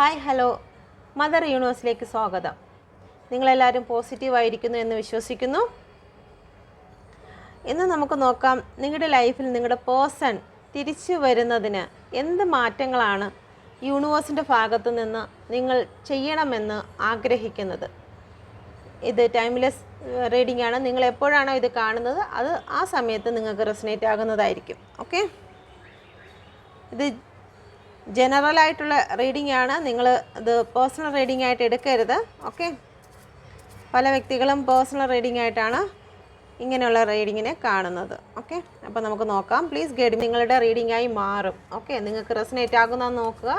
Hi hello mother യൂണിവേഴ്സിലേക്ക് സ്വാഗതം. നിങ്ങളെല്ലാവരും പോസിറ്റീവായിരിക്കുന്നു എന്ന് വിശ്വസിക്കുന്നു. ഇന്ന് നമുക്ക് നോക്കാം, നിങ്ങളുടെ ലൈഫിൽ നിങ്ങളുടെ പേഴ്സൺ തിരിച്ചു വരുന്നതിന് എന്ത് മാറ്റങ്ങളാണ് യൂണിവേഴ്സിൻ്റെ ഭാഗത്തു നിന്ന് നിങ്ങൾ ചെയ്യണമെന്ന് ആഗ്രഹിക്കുന്നത്. ഇത് ടൈംലെസ് റീഡിംഗ് ആണ്. നിങ്ങൾ എപ്പോഴാണോ ഇത് കാണുന്നത് അത് ആ സമയത്ത് നിങ്ങൾക്ക് റെസനേറ്റ് ആകുന്നതായിരിക്കും. ഓക്കെ, ഇത് ജനറലായിട്ടുള്ള റീഡിംഗ് ആണ്. നിങ്ങൾ ഇത് പേഴ്സണൽ റീഡിംഗ് ആയിട്ട് എടുക്കരുത്. ഓക്കെ, പല വ്യക്തികളും പേഴ്സണൽ റീഡിംഗ് ആയിട്ടാണ് ഇങ്ങനെയുള്ള റീഡിങ്ങിനെ കാണുന്നത്. ഓക്കെ, അപ്പോൾ നമുക്ക് നോക്കാം. പ്ലീസ് ഗൈഡ് നിങ്ങളുടെ റീഡിംഗ് ആയി മാറും. ഓക്കെ, നിങ്ങൾക്ക് റെസനേറ്റ് ആകുന്നതെന്ന് നോക്കുക.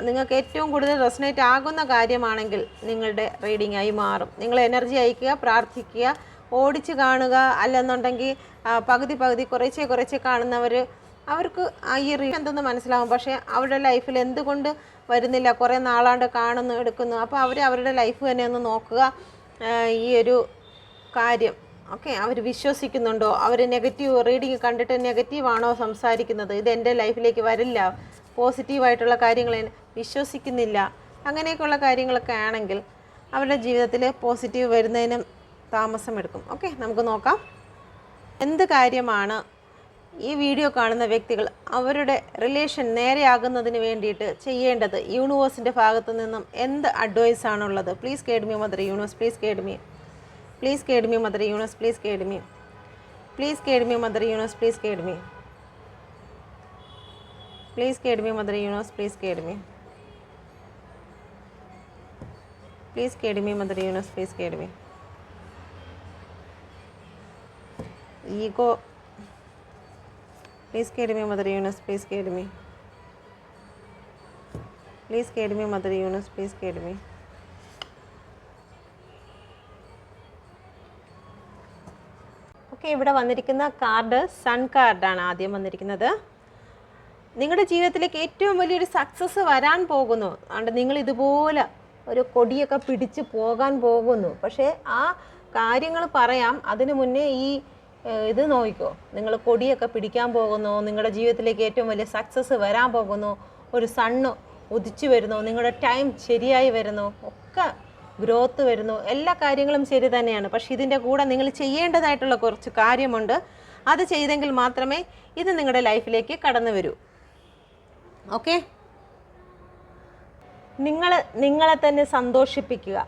നിങ്ങൾക്ക് ഏറ്റവും കൂടുതൽ റെസനേറ്റ് ആകുന്ന കാര്യമാണെങ്കിൽ നിങ്ങളുടെ റീഡിംഗ് ആയി മാറും. നിങ്ങൾ എനർജി അയക്കുക, പ്രാർത്ഥിക്കുക, ഓടിച്ച് കാണുക. അല്ലെന്നുണ്ടെങ്കിൽ പകുതി കുറേശ്ശെ കാണുന്നവർ അവർക്ക് ഈ റീഡിംഗ് എന്തെന്ന് മനസ്സിലാവും. പക്ഷേ അവരുടെ ലൈഫിൽ എന്തുകൊണ്ട് വരുന്നില്ല, കുറേ നാളാണ്ട് കാണുന്നു എടുക്കുന്നു. അപ്പോൾ അവരുടെ ലൈഫ് തന്നെ ഒന്ന് നോക്കുക. ഈ ഒരു കാര്യം ഓക്കെ, അവർ വിശ്വസിക്കുന്നുണ്ടോ? അവർ നെഗറ്റീവ് റീഡിങ് കണ്ടിട്ട് നെഗറ്റീവാണോ സംസാരിക്കുന്നത്? ഇത് എൻ്റെ ലൈഫിലേക്ക് വരില്ല, പോസിറ്റീവായിട്ടുള്ള കാര്യങ്ങൾ വിശ്വസിക്കുന്നില്ല, അങ്ങനെയൊക്കെയുള്ള കാര്യങ്ങളൊക്കെ ആണെങ്കിൽ അവരുടെ ജീവിതത്തിൽ പോസിറ്റീവ് വരുന്നതിനും താമസമെടുക്കും. ഓക്കെ, നമുക്ക് നോക്കാം എന്ത് കാര്യമാണ് ഈ വീഡിയോ കാണുന്ന വ്യക്തികൾ അവരുടെ റിലേഷൻ നേരെയാകുന്നതിന് വേണ്ടിയിട്ട് ചെയ്യേണ്ടത്. യൂണിവേഴ്സിൻ്റെ ഭാഗത്തു നിന്നും എന്ത് അഡ്വൈസ് ആണുള്ളത്? Please guide me mother universe, please guide me, please guide me mother universe, please guide me, please guide me mother universe, please guide me, please guide me mother universe, please guide me, please guide me mother universe, please guide me. Ego, please guide me mother universe, please guide me, please guide me mother universe, please guide me. Okay, ഇവിടെ വന്നിരിക്കുന്ന card sun കാർഡാണ് ആദ്യം വന്നിരിക്കുന്നത്. നിങ്ങളുടെ ജീവിതത്തിലേക്ക് ഏറ്റവും വലിയൊരു success വരാൻ പോകുന്നു. അതുകൊണ്ട് നിങ്ങൾ ഇതുപോലെ ഒരു കൊടിയൊക്കെ പിടിച്ച് പോകാൻ പോകുന്നു. പക്ഷേ ആ കാര്യങ്ങൾ പറയാം, അതിനു മുന്നേ ഇത് നോക്കിക്കോ. നിങ്ങൾ കൊടിയൊക്കെ പിടിക്കാൻ പോകുന്നു, നിങ്ങളുടെ ജീവിതത്തിലേക്ക് ഏറ്റവും വലിയ സക്സസ് വരാൻ പോകുന്നു, ഒരു സണ്ണ് ഉദിച്ചു വരുന്നു, നിങ്ങളുടെ ടൈം ശരിയായി വരുന്നു, ഒക്കെ ഗ്രോത്ത് വരുന്നു, എല്ലാ കാര്യങ്ങളും ശരി തന്നെയാണ്. പക്ഷേ ഇതിൻ്റെ കൂടെ നിങ്ങൾ ചെയ്യേണ്ടതായിട്ടുള്ള കുറച്ച് കാര്യമുണ്ട്. അത് ചെയ്തെങ്കിൽ മാത്രമേ ഇത് നിങ്ങളുടെ ലൈഫിലേക്ക് കടന്നു വരൂ. ഓക്കെ, നിങ്ങളെ തന്നെ സന്തോഷിപ്പിക്കുക.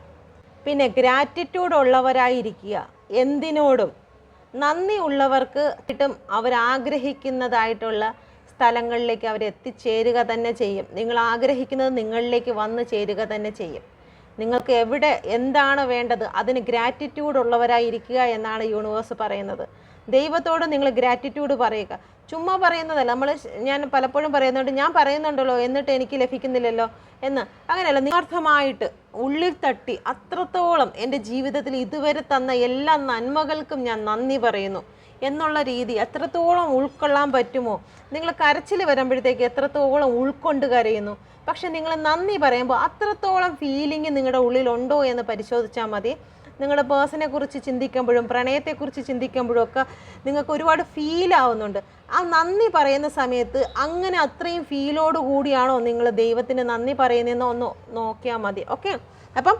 പിന്നെ ഗ്രാറ്റിറ്റ്യൂഡ് ഉള്ളവരായിരിക്കുക. എന്തിനോടും നന്ദി ഉള്ളവർക്ക് കിട്ടും. അവരാഗ്രഹിക്കുന്നതായിട്ടുള്ള സ്ഥലങ്ങളിലേക്ക് അവരെത്തിച്ചേരുക തന്നെ ചെയ്യും. നിങ്ങൾ ആഗ്രഹിക്കുന്നത് നിങ്ങളിലേക്ക് വന്ന് ചേരുക തന്നെ ചെയ്യും. നിങ്ങൾക്ക് എവിടെ എന്താണ് വേണ്ടത് അതിന് ഗ്രാറ്റിറ്റ്യൂഡ് ഉള്ളവരായിരിക്കുക എന്നാണ് യൂണിവേഴ്സ് പറയുന്നത്. ദൈവത്തോട് നിങ്ങൾ ഗ്രാറ്റിറ്റ്യൂഡ് പറയുക. ചുമ്മാ പറയുന്നതല്ല. ഞാൻ പലപ്പോഴും പറയുന്നുണ്ട്, ഞാൻ പറയുന്നുണ്ടല്ലോ എന്നിട്ട് എനിക്ക് ലഭിക്കുന്നില്ലല്ലോ എന്ന്. അങ്ങനെയല്ല, നിസ്വാർത്ഥമായിട്ട് ഉള്ളിൽ തട്ടി അത്രത്തോളം എൻ്റെ ജീവിതത്തിൽ ഇതുവരെ തന്ന എല്ലാ നന്മകൾക്കും ഞാൻ നന്ദി പറയുന്നു എന്നുള്ള രീതി എത്രത്തോളം ഉൾക്കൊള്ളാൻ പറ്റുമോ? നിങ്ങൾ കരച്ചിൽ വരുമ്പോഴത്തേക്ക് എത്രത്തോളം ഉൾക്കൊണ്ട് കരയുന്നു. പക്ഷെ നിങ്ങൾ നന്ദി പറയുമ്പോൾ അത്രത്തോളം ഫീലിംഗ് നിങ്ങളുടെ ഉള്ളിലുണ്ടോ എന്ന് പരിശോധിച്ചാൽ മതി. നിങ്ങളുടെ പേഴ്സണെ കുറിച്ച് ചിന്തിക്കുമ്പോഴും പ്രണയത്തെക്കുറിച്ച് ചിന്തിക്കുമ്പോഴും ഒക്കെ നിങ്ങൾക്ക് ഒരുപാട് ഫീൽ ആവുന്നുണ്ട്. ആ നന്ദി പറയുന്ന സമയത്ത് അങ്ങനെ അത്രയും ഫീലോട് കൂടിയാണോ നിങ്ങൾ ദൈവത്തിന് നന്ദി പറയുന്നതെന്ന് ഒന്ന് നോക്കിയാൽ മതി. ഓക്കെ, അപ്പം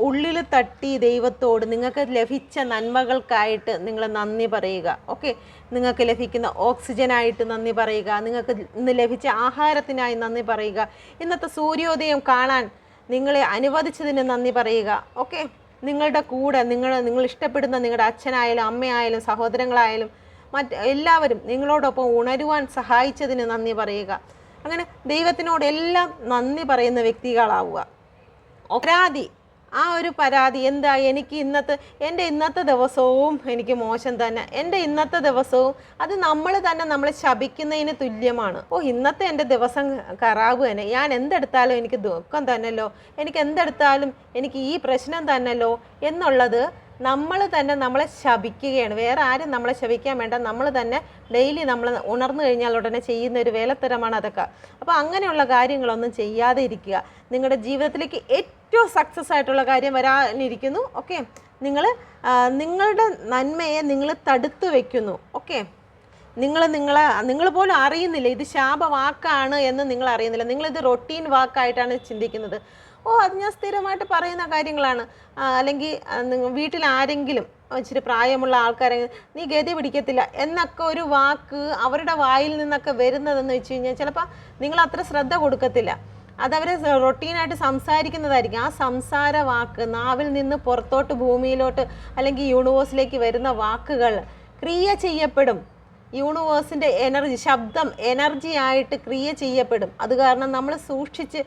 ഉള്ളിൽ തട്ടി ദൈവത്തോട് നിങ്ങൾക്ക് ലഭിച്ച നന്മകൾക്കായിട്ട് നിങ്ങൾ നന്ദി പറയുക. ഓക്കെ, നിങ്ങൾക്ക് ലഭിക്കുന്ന ഓക്സിജനായിട്ട് നന്ദി പറയുക, നിങ്ങൾക്ക് ഇന്ന് ലഭിച്ച ആഹാരത്തിനായി നന്ദി പറയുക, ഇന്നത്തെ സൂര്യോദയം കാണാൻ നിങ്ങളെ അനുവദിച്ചതിന് നന്ദി പറയുക. ഓക്കെ, നിങ്ങളുടെ കൂടെ നിങ്ങൾ ഇഷ്ടപ്പെടുന്ന നിങ്ങളുടെ അച്ഛനായാലും അമ്മയായാലും സഹോദരങ്ങളായാലും എല്ലാവരും നിങ്ങളോടൊപ്പം ഉണരുവാൻ സഹായിച്ചതിന് നന്ദി പറയുക. അങ്ങനെ ദൈവത്തിനോടെല്ലാം നന്ദി പറയുന്ന വ്യക്തികളാവുക. ഒരു പരാതി എന്താ, എൻ്റെ ഇന്നത്തെ ദിവസവും എനിക്ക് മോശം തന്നെ, എൻ്റെ ഇന്നത്തെ ദിവസവും അത് നമ്മൾ തന്നെ നമ്മളെ ശപിക്കുന്നതിന് തുല്യമാണ്. ഇന്നത്തെ എൻ്റെ ദിവസം ഖറാബ് തന്നെ, ഞാൻ എന്തെടുത്താലും എനിക്ക് ദുഃഖം തന്നെയല്ലോ, എനിക്ക് എന്തെടുത്താലും എനിക്ക് ഈ പ്രശ്നം തന്നെയല്ലോ എന്നുള്ളത് നമ്മൾ തന്നെ നമ്മളെ ശപിക്കുകയാണ്. വേറെ ആരും നമ്മളെ ശപിക്കാൻ വേണ്ട, നമ്മൾ തന്നെ ഡെയിലി നമ്മൾ ഉണർന്നു കഴിഞ്ഞാൽ ഉടനെ ചെയ്യുന്ന ഒരു വേലത്തരമാണ് അതൊക്കെ. അപ്പോൾ അങ്ങനെയുള്ള കാര്യങ്ങളൊന്നും ചെയ്യാതെ ഇരിക്കുക. നിങ്ങളുടെ ജീവിതത്തിലേക്ക് ഏറ്റവും സക്സസ് ആയിട്ടുള്ള കാര്യം വരാനിരിക്കുന്നു. ഓക്കെ, നിങ്ങളുടെ നന്മയെ നിങ്ങൾ തടുത്തു വയ്ക്കുന്നു. ഓക്കെ, നിങ്ങൾ പോലും അറിയുന്നില്ല ഇത് ശാപവാക്കാണ് എന്ന് നിങ്ങൾ അറിയുന്നില്ല. നിങ്ങളിത് റൊട്ടീൻ വാക്കായിട്ടാണ് ചിന്തിക്കുന്നത്. അത് ഞാൻ സ്ഥിരമായിട്ട് പറയുന്ന കാര്യങ്ങളാണ്. അല്ലെങ്കിൽ വീട്ടിൽ ആരെങ്കിലും ഇച്ചിരി പ്രായമുള്ള ആൾക്കാരെങ്കിൽ നീ ഗതി പിടിക്കത്തില്ല എന്നൊക്കെ ഒരു വാക്ക് അവരുടെ വായിൽ നിന്നൊക്കെ വരുന്നതെന്ന് വെച്ച് കഴിഞ്ഞാൽ ചിലപ്പോൾ നിങ്ങൾ അത്ര ശ്രദ്ധ കൊടുക്കത്തില്ല. അതവർ റൊട്ടീനായിട്ട് സംസാരിക്കുന്നതായിരിക്കും. ആ സംസാര വാക്ക് നാവിൽ നിന്ന് പുറത്തോട്ട് ഭൂമിയിലോട്ട് അല്ലെങ്കിൽ യൂണിവേഴ്സിലേക്ക് വരുന്ന വാക്കുകൾ ക്രിയ ചെയ്യപ്പെടും. യൂണിവേഴ്സിൻ്റെ എനർജി, ശബ്ദം എനർജി ആയിട്ട് ക്രിയ ചെയ്യപ്പെടും. അത് കാരണം നമ്മൾ സൂക്ഷിച്ച്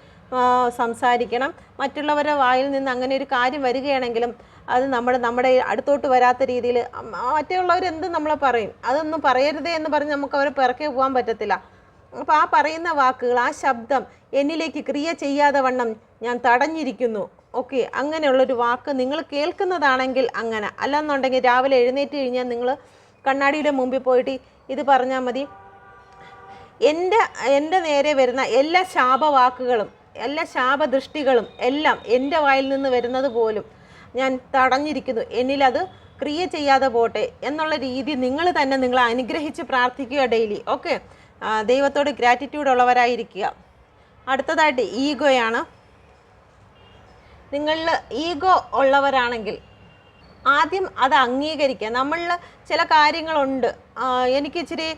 സംസാരിക്കണം. മറ്റുള്ളവരുടെ വായിൽ നിന്ന് അങ്ങനെ ഒരു കാര്യം വരികയാണെങ്കിലും അത് നമ്മുടെ അടുത്തോട്ട് വരാത്ത രീതിയിൽ മറ്റുള്ളവരെന്ത് നമ്മളെ പറയും, അതൊന്നും പറയരുതേ എന്ന് പറഞ്ഞ് നമുക്ക് അവരെ പിറകെ പോകാൻ പറ്റത്തില്ല. അപ്പോൾ ആ പറയുന്ന വാക്കുകൾ, ആ ശബ്ദം എന്നിലേക്ക് ക്രിയ ചെയ്യാതെ വണ്ണം ഞാൻ തടഞ്ഞിരിക്കുന്നു. ഓക്കെ, അങ്ങനെയുള്ളൊരു വാക്ക് നിങ്ങൾ കേൾക്കുന്നതാണെങ്കിൽ അങ്ങനെ, അല്ലെന്നുണ്ടെങ്കിൽ രാവിലെ എഴുന്നേറ്റ് കഴിഞ്ഞാൽ നിങ്ങൾ കണ്ണാടിയുടെ മുമ്പിൽ പോയിട്ട് ഇത് പറഞ്ഞാൽ മതി, എൻ്റെ നേരെ വരുന്ന എല്ലാ ശാപവാക്കുകളും എല്ലാ ശാപദൃഷ്ടികളും എല്ലാം എൻ്റെ വായിൽ നിന്ന് വരുന്നത് പോലും ഞാൻ തടഞ്ഞിരിക്കുന്നു, എന്നിലത് ക്രിയ ചെയ്യാതെ പോട്ടെ എന്നുള്ള രീതി നിങ്ങൾ അനുഗ്രഹിച്ച് പ്രാർത്ഥിക്കുക ഡെയിലി. ഓക്കെ, ദൈവത്തോട് ഗ്രാറ്റിറ്റ്യൂഡ് ഉള്ളവരായിരിക്കുക. അടുത്തതായിട്ട് ഈഗോയാണ്. നിങ്ങളിൽ ഈഗോ ഉള്ളവരാണെങ്കിൽ ആദ്യം അത് അംഗീകരിക്കുക. നമ്മളിൽ ചില കാര്യങ്ങളുണ്ട്, എനിക്ക് ഇച്ചിരി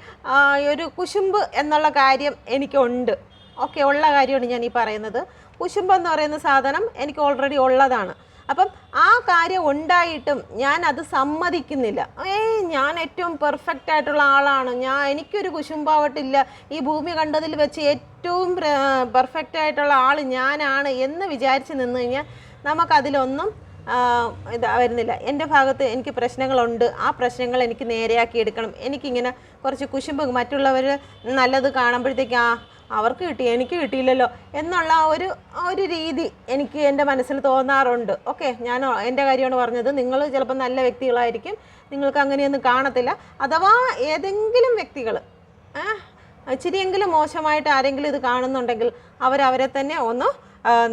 ഒരു കുശുമ്പ് എന്നുള്ള കാര്യം എനിക്കുണ്ട്. ഓക്കെ, ഉള്ള കാര്യമാണ് ഞാൻ ഈ പറയുന്നത്. കുശുമ്പെന്ന് പറയുന്ന സാധനം എനിക്ക് ഓൾറെഡി ഉള്ളതാണ്. അപ്പം ആ കാര്യം ഉണ്ടായിട്ടും ഞാൻ അത് സമ്മതിക്കുന്നില്ല. ഞാൻ ഏറ്റവും പെർഫെക്റ്റ് ആയിട്ടുള്ള ആളാണ്, എനിക്കൊരു കുശുമ്പാവട്ടില്ല, ഈ ഭൂമി കണ്ടതിൽ വെച്ച് ഏറ്റവും പെർഫെക്റ്റ് ആയിട്ടുള്ള ആൾ ഞാനാണ് എന്ന് വിചാരിച്ച് നിന്ന് കഴിഞ്ഞാൽ നമുക്കതിലൊന്നും വരുന്നില്ല. എൻ്റെ ഭാഗത്ത് എനിക്ക് പ്രശ്നങ്ങളുണ്ട്, ആ പ്രശ്നങ്ങൾ എനിക്ക് നേരെയാക്കി എടുക്കണം. എനിക്കിങ്ങനെ കുറച്ച് കുശുമ്പ്, മറ്റുള്ളവർ നല്ലത് കാണുമ്പോഴത്തേക്ക് അവർക്ക് കിട്ടി എനിക്ക് കിട്ടിയില്ലല്ലോ എന്നുള്ള ഒരു രീതി എനിക്ക് എൻ്റെ മനസ്സിൽ തോന്നാറുണ്ട്. ഓക്കെ, ഞാൻ എൻ്റെ കാര്യമാണ് പറഞ്ഞത്. നിങ്ങൾ ചിലപ്പോൾ നല്ല വ്യക്തികളായിരിക്കും, നിങ്ങൾക്ക് അങ്ങനെയൊന്നും കാണത്തില്ല. അഥവാ ഏതെങ്കിലും വ്യക്തികൾ ഇച്ചിരിയെങ്കിലും മോശമായിട്ട് ആരെങ്കിലും ഇത് കാണുന്നുണ്ടെങ്കിൽ അവരെ തന്നെ ഒന്ന്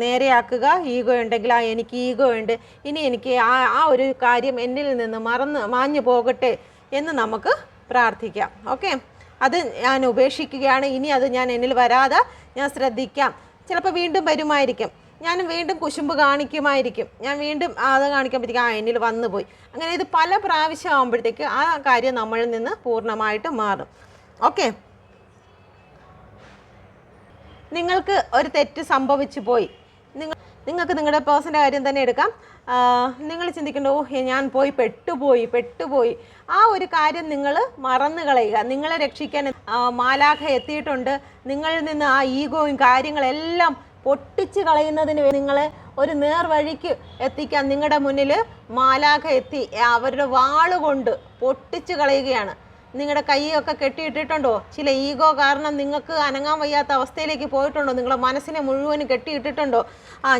നേരെയാക്കുക. ഈഗോ ഉണ്ടെങ്കിൽ എനിക്ക് ഈഗോ ഉണ്ട്, ഇനി എനിക്ക് ആ ഒരു കാര്യം എന്നിൽ നിന്ന് മാഞ്ഞു പോകട്ടെ എന്ന് നമുക്ക് പ്രാർത്ഥിക്കാം. ഓക്കെ, അത് ഞാൻ ഉപേക്ഷിക്കുകയാണ്, ഇനി അത് എന്നിൽ വരാതെ ഞാൻ ശ്രദ്ധിക്കാം. ചിലപ്പോൾ വീണ്ടും വരുമായിരിക്കും, ഞാൻ വീണ്ടും കുശുമ്പ് കാണിക്കുമായിരിക്കും, ഞാൻ വീണ്ടും അത് കാണിക്കുമ്പോഴത്തേക്കും എന്നിൽ വന്നു പോയി. അങ്ങനെ ഇത് പല പ്രാവശ്യം ആകുമ്പോഴത്തേക്ക് ആ കാര്യം നമ്മളിൽ നിന്ന് പൂർണ്ണമായിട്ട് മാറും. ഓക്കെ, നിങ്ങൾക്ക് ഒരു തെറ്റ് സംഭവിച്ചു പോയി, നിങ്ങൾക്ക് നിങ്ങളുടെ പേഴ്സൻ്റെ കാര്യം തന്നെ എടുക്കാം. നിങ്ങൾ ചിന്തിക്കേണ്ട, ഞാൻ പെട്ടുപോയി ആ ഒരു കാര്യം നിങ്ങൾ മറന്നു കളയുക. നിങ്ങളെ രക്ഷിക്കാൻ മാലാഖ എത്തിയിട്ടുണ്ട്. നിങ്ങളിൽ നിന്ന് ആ ഈഗോയും കാര്യങ്ങളെല്ലാം പൊട്ടിച്ച് കളയുന്നതിന് നിങ്ങളെ ഒരു നേർവഴിക്ക് എത്തിക്കാൻ നിങ്ങളുടെ മുന്നിൽ മാലാഖ എത്തി അവരുടെ വാളുകൊണ്ട് പൊട്ടിച്ച് കളയുകയാണ്. നിങ്ങളുടെ കൈയൊക്കെ കെട്ടിയിട്ടിട്ടുണ്ടോ? ചില ഈഗോ കാരണം നിങ്ങൾക്ക് അനങ്ങാൻ വയ്യാത്ത അവസ്ഥയിലേക്ക് പോയിട്ടുണ്ടോ? നിങ്ങളുടെ മനസ്സിനെ മുഴുവനും കെട്ടിയിട്ടിട്ടുണ്ടോ?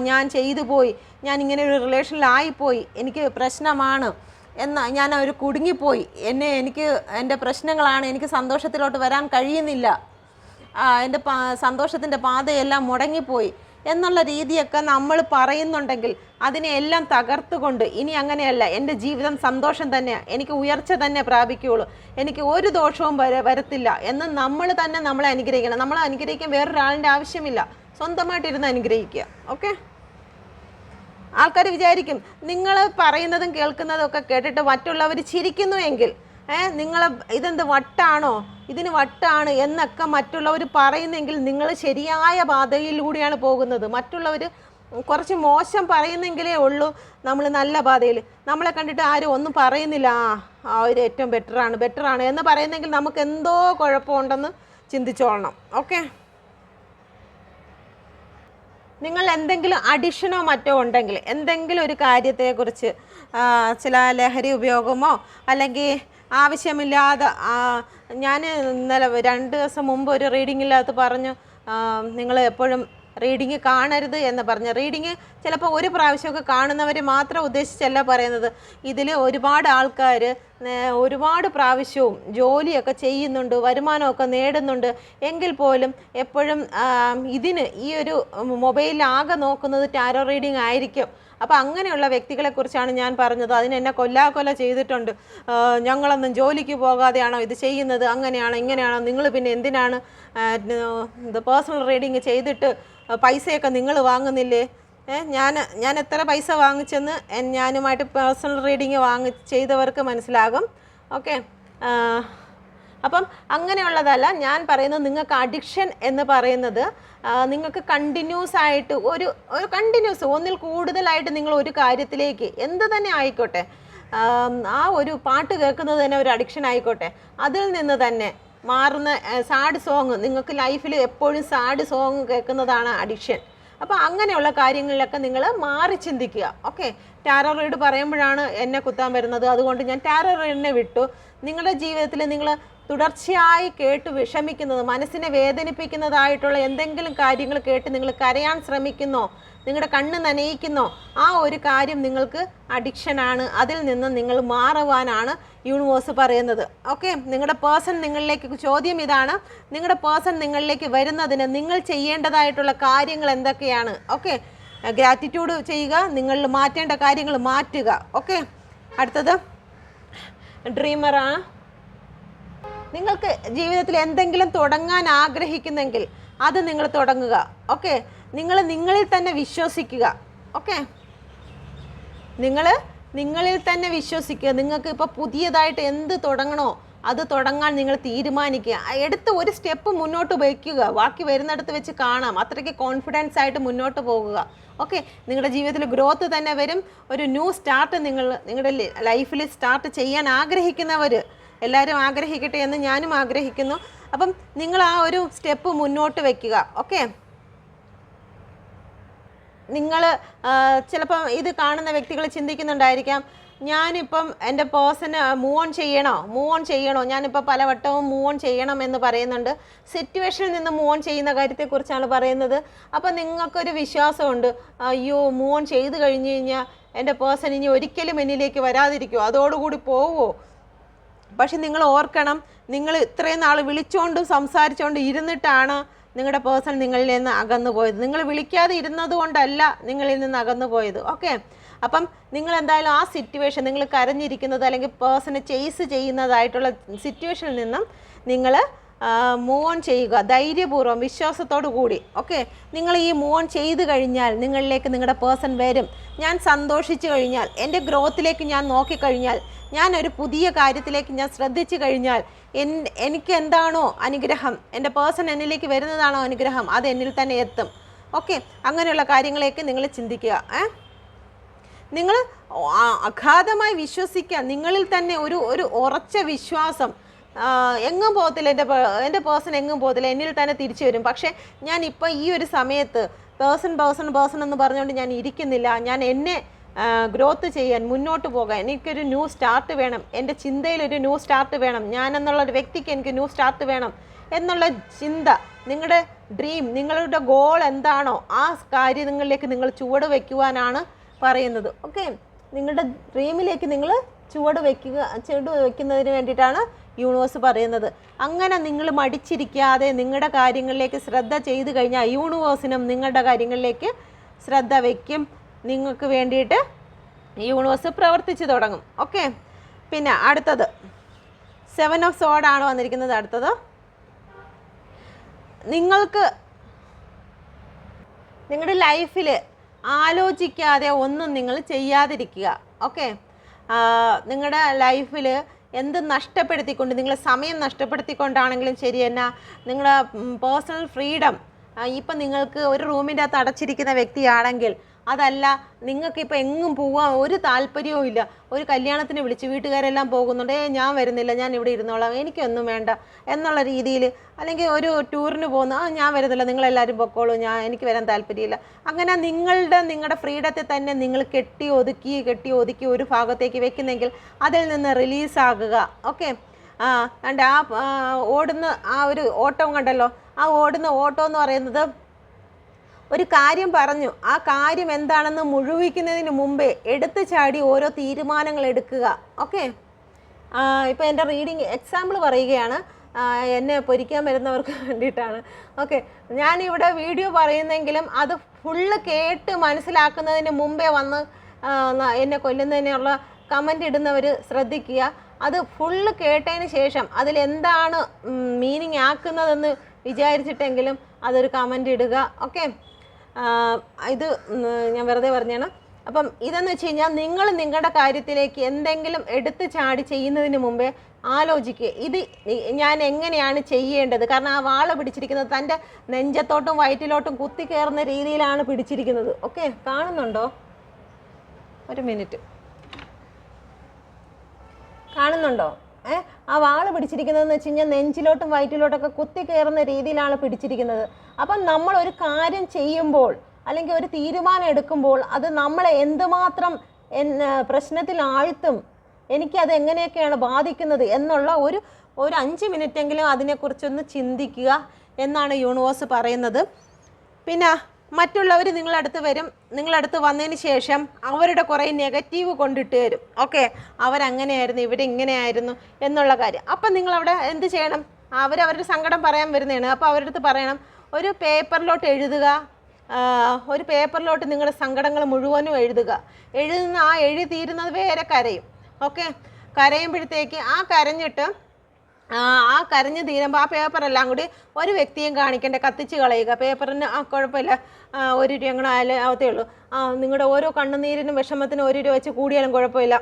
ഞാൻ ചെയ്തു പോയി, ഞാൻ ഇങ്ങനെ ഒരു റിലേഷനിലായിപ്പോയി, എനിക്ക് പ്രശ്നമാണ് ഞാൻ ഒരു കുടുങ്ങിപ്പോയി, എനിക്ക് എൻ്റെ പ്രശ്നങ്ങളാണ്, എനിക്ക് സന്തോഷത്തിലോട്ട് വരാൻ കഴിയുന്നില്ല, എൻ്റെ സന്തോഷത്തിൻ്റെ പാതയെല്ലാം മുടങ്ങിപ്പോയി എന്നുള്ള രീതിയൊക്കെ നമ്മൾ പറയുന്നുണ്ടെങ്കിൽ അതിനെ എല്ലാം തകർത്തുകൊണ്ട് ഇനി അങ്ങനെയല്ല, എൻ്റെ ജീവിതം സന്തോഷം തന്നെയാണ്, എനിക്ക് ഉയർച്ച തന്നെ പ്രാപിക്കുകയുള്ളൂ, എനിക്ക് ഒരു ദോഷവും വരത്തില്ല എന്ന് നമ്മൾ തന്നെ നമ്മളെ അനുഗ്രഹിക്കണം. നമ്മളെ അനുഗ്രഹിക്കാൻ വേറൊരാളിൻ്റെ ആവശ്യമില്ല, സ്വന്തമായിട്ടിരുന്ന് അനുഗ്രഹിക്കുക. ഓക്കെ, ആൾക്കാർ വിചാരിക്കും നിങ്ങൾ പറയുന്നതും കേൾക്കുന്നതും ഒക്കെ കേട്ടിട്ട് മറ്റുള്ളവർ ചിരിക്കുന്നുവെങ്കിൽ നിങ്ങൾ ഇതെന്ത് വട്ടാണോ, ഇതിന് വട്ടാണ് എന്നൊക്കെ മറ്റുള്ളവർ പറയുന്നെങ്കിൽ നിങ്ങൾ ശരിയായ പാതയിലൂടെയാണ് പോകുന്നത്. മറ്റുള്ളവർ കുറച്ച് മോശം പറയുന്നെങ്കിലേ ഉള്ളൂ നമ്മൾ നല്ല പാതയിൽ. നമ്മളെ കണ്ടിട്ട് ആരും ഒന്നും പറയുന്നില്ല, അവർ ഏറ്റവും ബെറ്ററാണ് എന്ന് പറയുന്നെങ്കിൽ നമുക്ക് എന്തോ കുഴപ്പമുണ്ടെന്ന് ചിന്തിച്ചോളണം. ഓക്കെ, നിങ്ങൾ എന്തെങ്കിലും അഡിഷനോ മറ്റോ ഉണ്ടെങ്കിൽ, എന്തെങ്കിലും ഒരു കാര്യത്തെക്കുറിച്ച് ചില ലഹരി ഉപയോഗമോ അല്ലെങ്കിൽ ആവശ്യമില്ലാതെ, ഞാൻ ഇന്നലെ 2 ദിവസം മുമ്പ് ഒരു റീഡിങ്ങിനകത്ത് പറഞ്ഞു നിങ്ങൾ എപ്പോഴും റീഡിങ് കാണരുത് എന്ന് പറഞ്ഞു. റീഡിങ് ചിലപ്പോൾ ഒരു പ്രാവശ്യമൊക്കെ കാണുന്നവർ മാത്രം ഉദ്ദേശിച്ചല്ല പറയുന്നത്. ഇതിൽ ഒരുപാട് ആൾക്കാർ ഒരുപാട് പ്രാവശ്യവും ജോലിയൊക്കെ ചെയ്യുന്നുണ്ട്, വരുമാനമൊക്കെ നേടുന്നുണ്ട്. എങ്കിൽ പോലും എപ്പോഴും ഈ ഒരു മൊബൈലിൽ ആകെ നോക്കുന്നത് ടാരോ റീഡിങ് ആയിരിക്കും. അപ്പോൾ അങ്ങനെയുള്ള വ്യക്തികളെക്കുറിച്ചാണ് ഞാൻ പറഞ്ഞത്. അതിന് എന്നെ കൊല്ലാകൊല ചെയ്തിട്ടുണ്ട്, ഞങ്ങളൊന്നും ജോലിക്ക് പോകാതെയാണോ ഇത് ചെയ്യുന്നത്, അങ്ങനെയാണോ ഇങ്ങനെയാണോ, നിങ്ങൾ പിന്നെ എന്തിനാണ് പേഴ്സണൽ റീഡിങ് ചെയ്തിട്ട് പൈസയൊക്കെ നിങ്ങൾ വാങ്ങുന്നില്ലേ, ഞാൻ എത്ര പൈസ വാങ്ങിച്ചെന്ന് ഞാനുമായിട്ട് പേഴ്സണൽ റീഡിങ് ചെയ്തവർക്ക് മനസ്സിലാകും. ഓക്കെ, അപ്പം അങ്ങനെയുള്ളതല്ല ഞാൻ പറയുന്നത്. നിങ്ങൾക്ക് അഡിക്ഷൻ എന്ന് പറയുന്നത് നിങ്ങൾക്ക് കണ്ടിന്യൂസ് ആയിട്ട് ഒരു കണ്ടിന്യൂസ് ഒന്നിൽ കൂടുതലായിട്ട് നിങ്ങൾ ഒരു കാര്യത്തിലേക്ക് എന്ത് തന്നെ ആയിക്കോട്ടെ, ആ ഒരു പാട്ട് കേൾക്കുന്നത് തന്നെ ഒരു അഡിക്ഷൻ ആയിക്കോട്ടെ, അതിൽ നിന്ന് തന്നെ മാറുന്ന സാഡ് സോങ്, നിങ്ങൾക്ക് ലൈഫിൽ എപ്പോഴും സാഡ് സോങ് കേൾക്കുന്നതാണ് അഡിക്ഷൻ. അപ്പോൾ അങ്ങനെയുള്ള കാര്യങ്ങളിലൊക്കെ നിങ്ങൾ മാറി ചിന്തിക്കുക. ഓക്കെ, ടാരോ റീഡ് പറയുമ്പോഴാണ് എന്നെ കുത്താൻ വരുന്നത്, അതുകൊണ്ട് ഞാൻ ടാരോ റീഡിനെ വിട്ടു. നിങ്ങളുടെ ജീവിതത്തിൽ നിങ്ങൾ തുടർച്ചയായി കേട്ട് വിഷമിക്കുന്നത്, മനസ്സിനെ വേദനിപ്പിക്കുന്നതായിട്ടുള്ള എന്തെങ്കിലും കാര്യങ്ങൾ കേട്ട് നിങ്ങൾ കരയാൻ ശ്രമിക്കുന്നോ, നിങ്ങളുടെ കണ്ണ് നനയിക്കുന്നോ, ആ ഒരു കാര്യം നിങ്ങൾക്ക് അഡിക്ഷനാണ്. അതിൽ നിന്ന് നിങ്ങൾ മാറുവാനാണ് യൂണിവേഴ്സ് പറയുന്നത്. ഓക്കെ, നിങ്ങളുടെ പേഴ്സൺ നിങ്ങളിലേക്ക്, ചോദ്യം ഇതാണ്, നിങ്ങളുടെ പേഴ്സൺ നിങ്ങളിലേക്ക് വരുന്നതിന് നിങ്ങൾ ചെയ്യേണ്ടതായിട്ടുള്ള കാര്യങ്ങൾ എന്തൊക്കെയാണ്? ഓക്കെ, ഗ്രാറ്റിറ്റ്യൂഡ് ചെയ്യുക, നിങ്ങളിൽ മാറ്റേണ്ട കാര്യങ്ങൾ മാറ്റുക. ഓക്കെ, അടുത്തത് ഡ്രീമറാണ്. നിങ്ങൾക്ക് ജീവിതത്തിൽ എന്തെങ്കിലും തുടങ്ങാൻ ആഗ്രഹിക്കുന്നെങ്കിൽ അത് നിങ്ങൾ തുടങ്ങുക. ഓക്കെ, നിങ്ങൾ നിങ്ങളിൽ തന്നെ വിശ്വസിക്കുക. ഓക്കെ, നിങ്ങളിൽ തന്നെ വിശ്വസിക്കുക. നിങ്ങൾക്ക് ഇപ്പോൾ പുതിയതായിട്ട് എന്ത് തുടങ്ങണോ അത് തുടങ്ങാൻ നിങ്ങൾ തീരുമാനിക്കുക. എടുത്ത് ഒരു സ്റ്റെപ്പ് മുന്നോട്ട് വയ്ക്കുക, ബാക്കി വരുന്നിടത്ത് വെച്ച് കാണാം. അത്രയ്ക്ക് കോൺഫിഡൻസ് ആയിട്ട് മുന്നോട്ട് പോകുക. ഓക്കെ, നിങ്ങളുടെ ജീവിതത്തിൽ ഗ്രോത്ത് തന്നെ വരും. ഒരു ന്യൂ സ്റ്റാർട്ട് നിങ്ങളുടെ ലൈഫിൽ സ്റ്റാർട്ട് ചെയ്യാൻ ആഗ്രഹിക്കുന്നവർ എല്ലാവരും ആഗ്രഹിക്കട്ടെ എന്ന് ഞാനും ആഗ്രഹിക്കുന്നു. അപ്പം നിങ്ങൾ ആ ഒരു സ്റ്റെപ്പ് മുന്നോട്ട് വയ്ക്കുക. ഓക്കെ, നിങ്ങൾ ചിലപ്പം ഇത് കാണുന്ന വ്യക്തികൾ ചിന്തിക്കുന്നുണ്ടായിരിക്കാം, ഞാനിപ്പം എൻ്റെ പേഴ്സണ് മൂവ് ഓൺ ചെയ്യണോ, ഞാനിപ്പോൾ പലവട്ടവും മൂവ് ഓൺ ചെയ്യണം എന്ന് പറയുന്നുണ്ട്. സിറ്റുവേഷനിൽ നിന്ന് മൂവ് ഓൺ ചെയ്യുന്ന കാര്യത്തെക്കുറിച്ചാണ് പറയുന്നത്. അപ്പം നിങ്ങൾക്കൊരു വിശ്വാസമുണ്ട്, അയ്യോ മൂവ് ഓൺ ചെയ്ത് കഴിഞ്ഞ് കഴിഞ്ഞാൽ എൻ്റെ പേഴ്സൺ ഇനി ഒരിക്കലും എന്നിലേക്ക് വരാതിരിക്കുമോ, അതോടുകൂടി പോവുമോ? പക്ഷെ നിങ്ങൾ ഓർക്കണം, നിങ്ങൾ ഇത്രയും നാൾ വിളിച്ചുകൊണ്ട് സംസാരിച്ചുകൊണ്ട് ഇരുന്നിട്ടാണ് നിങ്ങളുടെ പേഴ്സൺ നിങ്ങളിൽ നിന്ന് അകന്നു പോയത്. നിങ്ങൾ വിളിക്കാതെ ഇരുന്നത് കൊണ്ടല്ല നിങ്ങളിൽ നിന്ന് അകന്നു പോയത്. ഓക്കെ, അപ്പം നിങ്ങൾ എന്തായാലും ആ സിറ്റുവേഷൻ, നിങ്ങൾ കരഞ്ഞിരിക്കുന്നത് അല്ലെങ്കിൽ പേഴ്സണെ ചേസ് ചെയ്യുന്നതായിട്ടുള്ള സിറ്റുവേഷനിൽ നിന്നും നിങ്ങൾ മൂവ് ഓൺ ചെയ്യുക, ധൈര്യപൂർവ്വം വിശ്വാസത്തോടു കൂടി. ഓക്കെ, നിങ്ങൾ ഈ മൂവ് ഓൺ ചെയ്ത് കഴിഞ്ഞാൽ നിങ്ങളിലേക്ക് നിങ്ങളുടെ പേഴ്സൺ വരും. ഞാൻ സന്തോഷിച്ചു കഴിഞ്ഞാൽ, എൻ്റെ ഗ്രോത്തിലേക്ക് ഞാൻ നോക്കിക്കഴിഞ്ഞാൽ, ഞാൻ ഒരു പുതിയ കാര്യത്തിലേക്ക് ഞാൻ ശ്രദ്ധിച്ചു കഴിഞ്ഞാൽ, എനിക്ക് എന്താണോ അനുഗ്രഹം, എൻ്റെ പേഴ്സൺ എന്നിലേക്ക് വരുന്നതാണോ അനുഗ്രഹം, അത് എന്നിൽ തന്നെ എത്തും. ഓക്കെ, അങ്ങനെയുള്ള കാര്യങ്ങളേക്ക് നിങ്ങൾ ചിന്തിക്കുക. നിങ്ങൾ അഗാധമായി വിശ്വസിക്കുക, നിങ്ങളിൽ തന്നെ ഒരു ഉറച്ച വിശ്വാസം. എങ്ങും പോകത്തില്ല, എൻ്റെ പേഴ്സൺ എങ്ങും പോകത്തില്ല, എന്നിൽ തന്നെ തിരിച്ചു വരും. പക്ഷേ ഞാൻ ഇപ്പോൾ ഈ ഒരു സമയത്ത് പേഴ്സൺ എന്ന് പറഞ്ഞുകൊണ്ട് ഞാൻ ഇരിക്കുന്നില്ല. ഞാൻ എന്നെ ഗ്രോത്ത് ചെയ്യാൻ, മുന്നോട്ട് പോകാൻ എനിക്കൊരു ന്യൂ സ്റ്റാർട്ട് വേണം, എൻ്റെ ചിന്തയിലൊരു ന്യൂ സ്റ്റാർട്ട് വേണം, ഞാൻ എന്നുള്ളൊരു വ്യക്തിക്ക് എനിക്ക് ന്യൂ സ്റ്റാർട്ട് വേണം എന്നുള്ള ചിന്ത, നിങ്ങളുടെ ഡ്രീം, നിങ്ങളുടെ ഗോൾ എന്താണോ ആ കാര്യങ്ങളിലേക്ക് നിങ്ങൾ ചുവട് വയ്ക്കുവാനാണ് പറയുന്നത്. ഓക്കെ, നിങ്ങളുടെ ഡ്രീമിലേക്ക് നിങ്ങൾ ചുവട് വയ്ക്കുന്നതിന് വേണ്ടിയിട്ടാണ് യൂണിവേഴ്സ് പറയുന്നത്. അങ്ങനെ നിങ്ങൾ മടിച്ചിരിക്കാതെ നിങ്ങളുടെ കാര്യങ്ങളിലേക്ക് ശ്രദ്ധ ചെയ്ത് കഴിഞ്ഞാൽ യൂണിവേഴ്സിനും നിങ്ങളുടെ കാര്യങ്ങളിലേക്ക് ശ്രദ്ധ വയ്ക്കും. നിങ്ങൾക്ക് വേണ്ടിയിട്ട് യൂണിവേഴ്സ് പ്രവർത്തിച്ചു തുടങ്ങും. ഓക്കെ, പിന്നെ അടുത്തത് 7 ഓഫ് സോഡ് ആണ് വന്നിരിക്കുന്നത്. അടുത്തത് നിങ്ങൾക്ക് നിങ്ങളുടെ ലൈഫിൽ ആലോചിക്കാതെ ഒന്നും നിങ്ങൾ ചെയ്യാതിരിക്കുക. ഓക്കെ, നിങ്ങളുടെ ലൈഫിൽ എന്ത് നഷ്ടപ്പെടുത്തിക്കൊണ്ട്, നിങ്ങളെ സമയം നഷ്ടപ്പെടുത്തിക്കൊണ്ടാണെങ്കിലും ശരി തന്നെ, നിങ്ങളുടെ പേഴ്സണൽ ഫ്രീഡം, ഇപ്പം നിങ്ങൾക്ക് ഒരു റൂമിൻ്റെ അകത്ത് അടച്ചിരിക്കുന്ന വ്യക്തിയാണെങ്കിൽ, അതല്ല നിങ്ങൾക്കിപ്പോൾ എങ്ങും പോകാൻ ഒരു താല്പര്യവും ഇല്ല, ഒരു കല്യാണത്തിന് വിളിച്ച് വീട്ടുകാരെല്ലാം പോകുന്നുണ്ട്, ഞാൻ വരുന്നില്ല, ഞാൻ ഇവിടെ ഇരുന്നോളാം, എനിക്കൊന്നും വേണ്ട എന്നുള്ള രീതിയിൽ, അല്ലെങ്കിൽ ഒരു ടൂറിന് പോകുന്ന, ഞാൻ വരുന്നില്ല, നിങ്ങളെല്ലാവരും പൊക്കോളൂ, എനിക്ക് വരാൻ താല്പര്യമില്ല, അങ്ങനെ നിങ്ങളുടെ ഫ്രീഡത്തെ തന്നെ നിങ്ങൾ കെട്ടി ഒതുക്കി ഒരു ഭാഗത്തേക്ക് വെക്കുന്നെങ്കിൽ അതിൽ നിന്ന് റിലീസാകുക. ഓക്കെ, കണ്ട ഓടുന്ന ആ ഒരു ഓട്ടം കണ്ടല്ലോ, ആ ഓടുന്ന ഓട്ടം എന്ന് പറയുന്നത്, ഒരു കാര്യം പറഞ്ഞു, ആ കാര്യം എന്താണെന്ന് മുഴുവിക്കുന്നതിന് മുമ്പേ എടുത്തു ചാടി ഓരോ തീരുമാനങ്ങൾ എടുക്കുക. ഓക്കെ, ഇപ്പോൾ എൻ്റെ റീഡിങ് എക്സാമ്പിൾ പറയുകയാണ്. എന്നെ പൊരിക്കാൻ വരുന്നവർക്ക് വേണ്ടിയിട്ടാണ്. ഓക്കെ, ഞാനിവിടെ വീഡിയോ പറയുന്നെങ്കിലും അത് ഫുള്ള് കേട്ട് മനസ്സിലാക്കുന്നതിന് മുമ്പേ വന്ന് എന്നെ കൊല്ലുന്നതിനുള്ള കമൻ്റ് ഇടുന്നവർ ശ്രദ്ധിക്കുക. അത് ഫുള്ള് കേട്ടതിന് ശേഷം അതിലെന്താണ് മീനിങ് ആക്കുന്നതെന്ന് വിചാരിച്ചിട്ടെങ്കിലും അതൊരു കമൻ്റ് ഇടുക. ഓക്കെ, ഇത് ഞാൻ വെറുതെ പറഞ്ഞാണ്. അപ്പം ഇതെന്ന് വെച്ച് കഴിഞ്ഞാൽ നിങ്ങൾ നിങ്ങളുടെ കാര്യത്തിലേക്ക് എന്തെങ്കിലും എടുത്ത് ചാടി ചെയ്യുന്നതിന് മുമ്പേ ആലോചിക്കുക, ഇത് ഞാൻ എങ്ങനെയാണ് ചെയ്യേണ്ടത്. കാരണം ആ വാള പിടിച്ചിരിക്കുന്നത് തൻ്റെ നെഞ്ചത്തോട്ടും വയറ്റിലോട്ടും കുത്തി കയറുന്ന രീതിയിലാണ് പിടിച്ചിരിക്കുന്നത്. ഓക്കെ, കാണുന്നുണ്ടോ? ഒരു മിനിറ്റ്, കാണുന്നുണ്ടോ? ആ വാള് പിടിച്ചിരിക്കുന്നതെന്ന് വെച്ച് കഴിഞ്ഞാൽ നെഞ്ചിലോട്ടും വയറ്റിലോട്ടൊക്കെ കുത്തി കയറുന്ന രീതിയിലാണ് പിടിച്ചിരിക്കുന്നത്. അപ്പം നമ്മൾ ഒരു കാര്യം ചെയ്യുമ്പോൾ അല്ലെങ്കിൽ ഒരു തീരുമാനം എടുക്കുമ്പോൾ അത് നമ്മളെ എന്തുമാത്രം പ്രശ്നത്തിൽ ആഴ്ത്തും, എനിക്കത് എങ്ങനെയൊക്കെയാണ് ബാധിക്കുന്നത് എന്നുള്ള ഒരു 5 മിനിറ്റെങ്കിലും അതിനെക്കുറിച്ചൊന്ന് ചിന്തിക്കുക എന്നാണ് യൂണിവേഴ്സ് പറയുന്നത്. പിന്നെ മറ്റുള്ളവർ നിങ്ങളടുത്ത് വരും, നിങ്ങളടുത്ത് വന്നതിന് ശേഷം അവരുടെ കുറേ നെഗറ്റീവ് കൊണ്ടിട്ട് തരും. ഓക്കെ, അവരങ്ങനെയായിരുന്നു, ഇവരിങ്ങനെയായിരുന്നു എന്നുള്ള കാര്യം. അപ്പം നിങ്ങളവിടെ എന്ത് ചെയ്യണം? അവരവരുടെ സങ്കടം പറയാൻ വരുന്നതാണ്. അപ്പോൾ അവരുടെ അടുത്ത് പറയണം, ഒരു പേപ്പറിലോട്ട് എഴുതുക, ഒരു പേപ്പറിലോട്ട് നിങ്ങളുടെ സങ്കടങ്ങൾ മുഴുവനും എഴുതുക. എഴുതി തീരുന്നത് വരെ കരയും. ഓക്കെ, കരയുമ്പോഴത്തേക്ക് കരഞ്ഞിട്ട് കരഞ്ഞ് തീരുമ്പോൾ ആ പേപ്പറെല്ലാം കൂടി ഒരു വ്യക്തിയും കാണിക്കേണ്ട, കത്തിച്ച് കളയുക. പേപ്പറിന് കുഴപ്പമില്ല, 1 രൂപ അങ്ങനെ ആവത്തേ ഉള്ളൂ. നിങ്ങളുടെ ഓരോ കണ്ണുനീരിനും വിഷമത്തിനും 1 രൂപ വെച്ച് കൂടിയാലും കുഴപ്പമില്ല.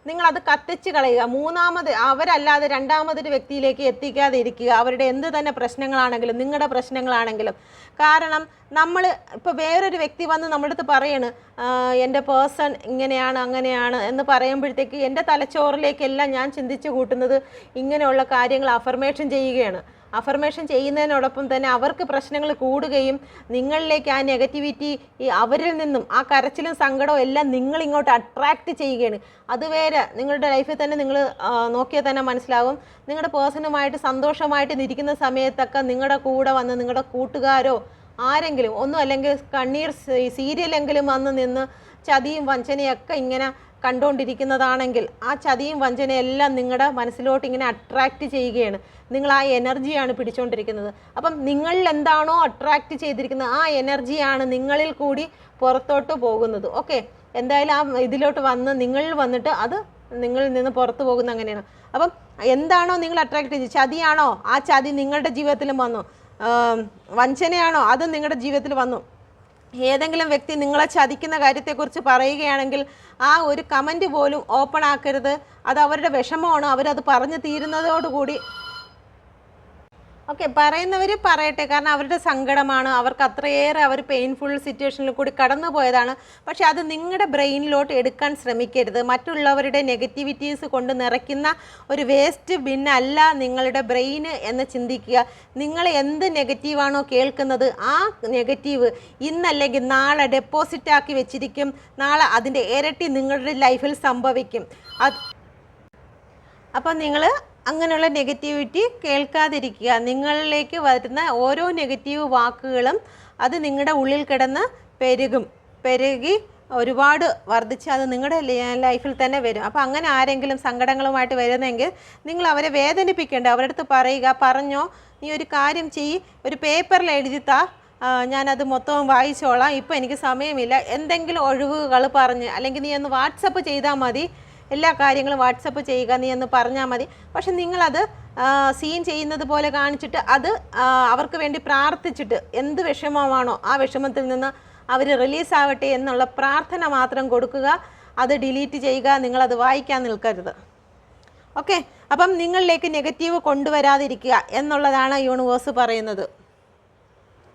നിങ്ങളത് കത്തിച്ച് കളയുക. അവരല്ലാതെ രണ്ടാമതൊരു വ്യക്തിയിലേക്ക് എത്തിക്കാതെ ഇരിക്കുക. അവരുടെ എന്ത് തന്നെ പ്രശ്നങ്ങളാണെങ്കിലും നിങ്ങളുടെ പ്രശ്നങ്ങളാണെങ്കിലും. കാരണം നമ്മൾ ഇപ്പോൾ വേറൊരു വ്യക്തി വന്ന് നമ്മുടെ അടുത്ത് പറയാണ്, എൻ്റെ പേഴ്സൺ ഇങ്ങനെയാണ് അങ്ങനെയാണ് എന്ന് പറയുമ്പോഴത്തേക്ക് എൻ്റെ തലച്ചോറിലേക്കെല്ലാം ഞാൻ ചിന്തിച്ച് കൂട്ടുന്നത് ഇങ്ങനെയുള്ള കാര്യങ്ങൾ അഫർമേഷൻ ചെയ്യുകയാണ്. അഫർമേഷൻ ചെയ്യുന്നതിനോടൊപ്പം തന്നെ അവർക്ക് പ്രശ്നങ്ങൾ കൂടുകയും നിങ്ങളിലേക്ക് ആ നെഗറ്റിവിറ്റി അവരിൽ നിന്നും ആ കരച്ചിലും സങ്കടവും എല്ലാം നിങ്ങളിങ്ങോട്ട് അട്രാക്റ്റ് ചെയ്യുകയാണ്. അതുവരെ നിങ്ങളുടെ ലൈഫിൽ തന്നെ നിങ്ങൾ നോക്കിയാൽ തന്നെ മനസ്സിലാവും, നിങ്ങളുടെ പേഴ്സണുമായിട്ട് സന്തോഷമായിട്ട് ഇരിക്കുന്ന സമയത്തൊക്കെ നിങ്ങളുടെ കൂടെ വന്ന് നിങ്ങളുടെ കൂട്ടുകാരോ ആരെങ്കിലും ഒന്നും അല്ലെങ്കിൽ കണ്ണീർ സീരിയലെങ്കിലും വന്ന് നിന്ന് ചതിയും വഞ്ചനയൊക്കെ ഇങ്ങനെ കണ്ടുകൊണ്ടിരിക്കുന്നതാണെങ്കിൽ ആ ചതിയും വഞ്ചനയെല്ലാം നിങ്ങളുടെ മനസ്സിലോട്ട് ഇങ്ങനെ അട്രാക്റ്റ് ചെയ്യുകയാണ്. നിങ്ങൾ ആ എനർജിയാണ് പിടിച്ചുകൊണ്ടിരിക്കുന്നത്. അപ്പം നിങ്ങളിൽ എന്താണോ അട്രാക്റ്റ് ചെയ്തിരിക്കുന്നത് ആ എനർജിയാണ് നിങ്ങളിൽ കൂടി പുറത്തോട്ട് പോകുന്നത്. ഓക്കെ, എന്തായാലും ആ ഇതിലോട്ട് വന്ന് നിങ്ങളിൽ വന്നിട്ട് അത് നിങ്ങളിൽ നിന്ന് പുറത്തു പോകുന്ന അങ്ങനെയാണ്. അപ്പം എന്താണോ നിങ്ങൾ അട്രാക്റ്റ് ചെയ്ത്, ചതിയാണോ ആ ചതി നിങ്ങളുടെ ജീവിതത്തിലും വന്നു, വഞ്ചനയാണോ അത് നിങ്ങളുടെ ജീവിതത്തിൽ വന്നു, ഏതെങ്കിലും വ്യക്തി നിങ്ങളെ ചതിക്കുന്ന കാര്യത്തെക്കുറിച്ച് പറയുകയാണെങ്കിൽ ആ ഒരു കമൻറ്റ് പോലും ഓപ്പൺ ആക്കരുത്. അത് അവരുടെ വിഷമമാണ്, അവരത് പറഞ്ഞു തീരുന്നതോടുകൂടി ഓക്കെ, പറയുന്നവർ പറയട്ടെ. കാരണം അവരുടെ സങ്കടമാണ്, അവർക്ക് അത്രയേറെ അവർ പെയിൻഫുൾ സിറ്റുവേഷനിൽ കൂടി കടന്നു പോയതാണ്. പക്ഷെ അത് നിങ്ങളുടെ ബ്രെയിനിലോട്ട് എടുക്കാൻ ശ്രമിക്കരുത്. മറ്റുള്ളവരുടെ നെഗറ്റിവിറ്റീസ് കൊണ്ട് നിറയ്ക്കുന്ന ഒരു വേസ്റ്റ് ബിന്നല്ല നിങ്ങളുടെ ബ്രെയിന് എന്ന് ചിന്തിക്കുക. നിങ്ങൾ എന്ത് നെഗറ്റീവാണോ കേൾക്കുന്നത് ആ നെഗറ്റീവ് ഇന്നല്ലെങ്കിൽ നാളെ ഡെപ്പോസിറ്റ് ആക്കി വെച്ചിരിക്കും. നാളെ അതിൻ്റെ ഇരട്ടി നിങ്ങളുടെ ലൈഫിൽ സംഭവിക്കും. അപ്പം നിങ്ങൾ അങ്ങനെയുള്ള നെഗറ്റിവിറ്റി കേൾക്കാതിരിക്കുക. നിങ്ങളിലേക്ക് വരുന്ന ഓരോ നെഗറ്റീവ് വാക്കുകളും അത് നിങ്ങളുടെ ഉള്ളിൽ കിടന്ന് പെരുകി ഒരുപാട് വർദ്ധിച്ച് അത് നിങ്ങളുടെ ലൈഫിൽ തന്നെ വരും. അപ്പോൾ അങ്ങനെ ആരെങ്കിലും സങ്കടങ്ങളുമായിട്ട് വരുന്നെങ്കിൽ നിങ്ങൾ അവരെ വേദനിപ്പിക്കേണ്ട. അവരുടെ അടുത്ത് പറയുക, പറഞ്ഞോ, നീ ഒരു കാര്യം ചെയ്യ്, ഒരു പേപ്പറിൽ എഴുതിത്താ, ഞാനത് മൊത്തവും വായിച്ചോളാം, ഇപ്പോൾ എനിക്ക് സമയമില്ല, എന്തെങ്കിലും ഒഴിവുകൾ പറഞ്ഞ്, അല്ലെങ്കിൽ നീ ഒന്ന് വാട്സപ്പ് ചെയ്താൽ മതി, എല്ലാ കാര്യങ്ങളും വാട്സപ്പ് ചെയ്യുക, നീ എന്ന് പറഞ്ഞാൽ മതി. പക്ഷെ നിങ്ങളത് സീൻ ചെയ്യുന്നത് പോലെ കാണിച്ചിട്ട് അത് അവർക്ക് വേണ്ടി പ്രാർത്ഥിച്ചിട്ട് എന്ത് വിഷമമാണോ ആ വിഷമത്തിൽ നിന്ന് അവർ റിലീസാവട്ടെ എന്നുള്ള പ്രാർത്ഥന മാത്രം കൊടുക്കുക. അത് ഡിലീറ്റ് ചെയ്യുക, നിങ്ങളത് വായിക്കാൻ നിൽക്കരുത്. ഓക്കെ, അപ്പം നിങ്ങളിലേക്ക് നെഗറ്റീവ് കൊണ്ടുവരാതിരിക്കുക എന്നുള്ളതാണ് യൂണിവേഴ്സ് പറയുന്നത്.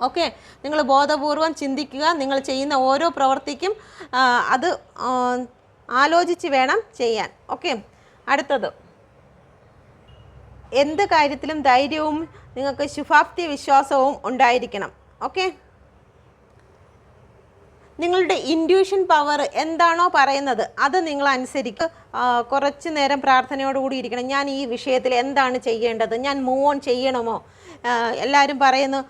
ഓക്കെ, നിങ്ങൾ ബോധപൂർവം ചിന്തിക്കുക. നിങ്ങൾ ചെയ്യുന്ന ഓരോ പ്രവൃത്തിക്കും അത് ആലോചിച്ച് വേണം ചെയ്യാൻ. ഓക്കെ, അടുത്തത്, എന്ത് കാര്യത്തിലും ധൈര്യവും നിങ്ങൾക്ക് ശുഭാപ്തി വിശ്വാസവും ഉണ്ടായിരിക്കണം. ഓക്കെ, നിങ്ങളുടെ ഇൻഡ്യൂഷൻ പവർ എന്താണോ പറയുന്നത് അത് നിങ്ങൾ അനുസരിക്കുക. കുറച്ച് നേരം പ്രാർത്ഥനയോടുകൂടി ഇരിക്കണം. ഞാൻ ഈ വിഷയത്തിൽ എന്താണ് ചെയ്യേണ്ടത്, ഞാൻ മൂവ് ഓൺ ചെയ്യണമോ? എല്ലാവരും പറയുന്നു,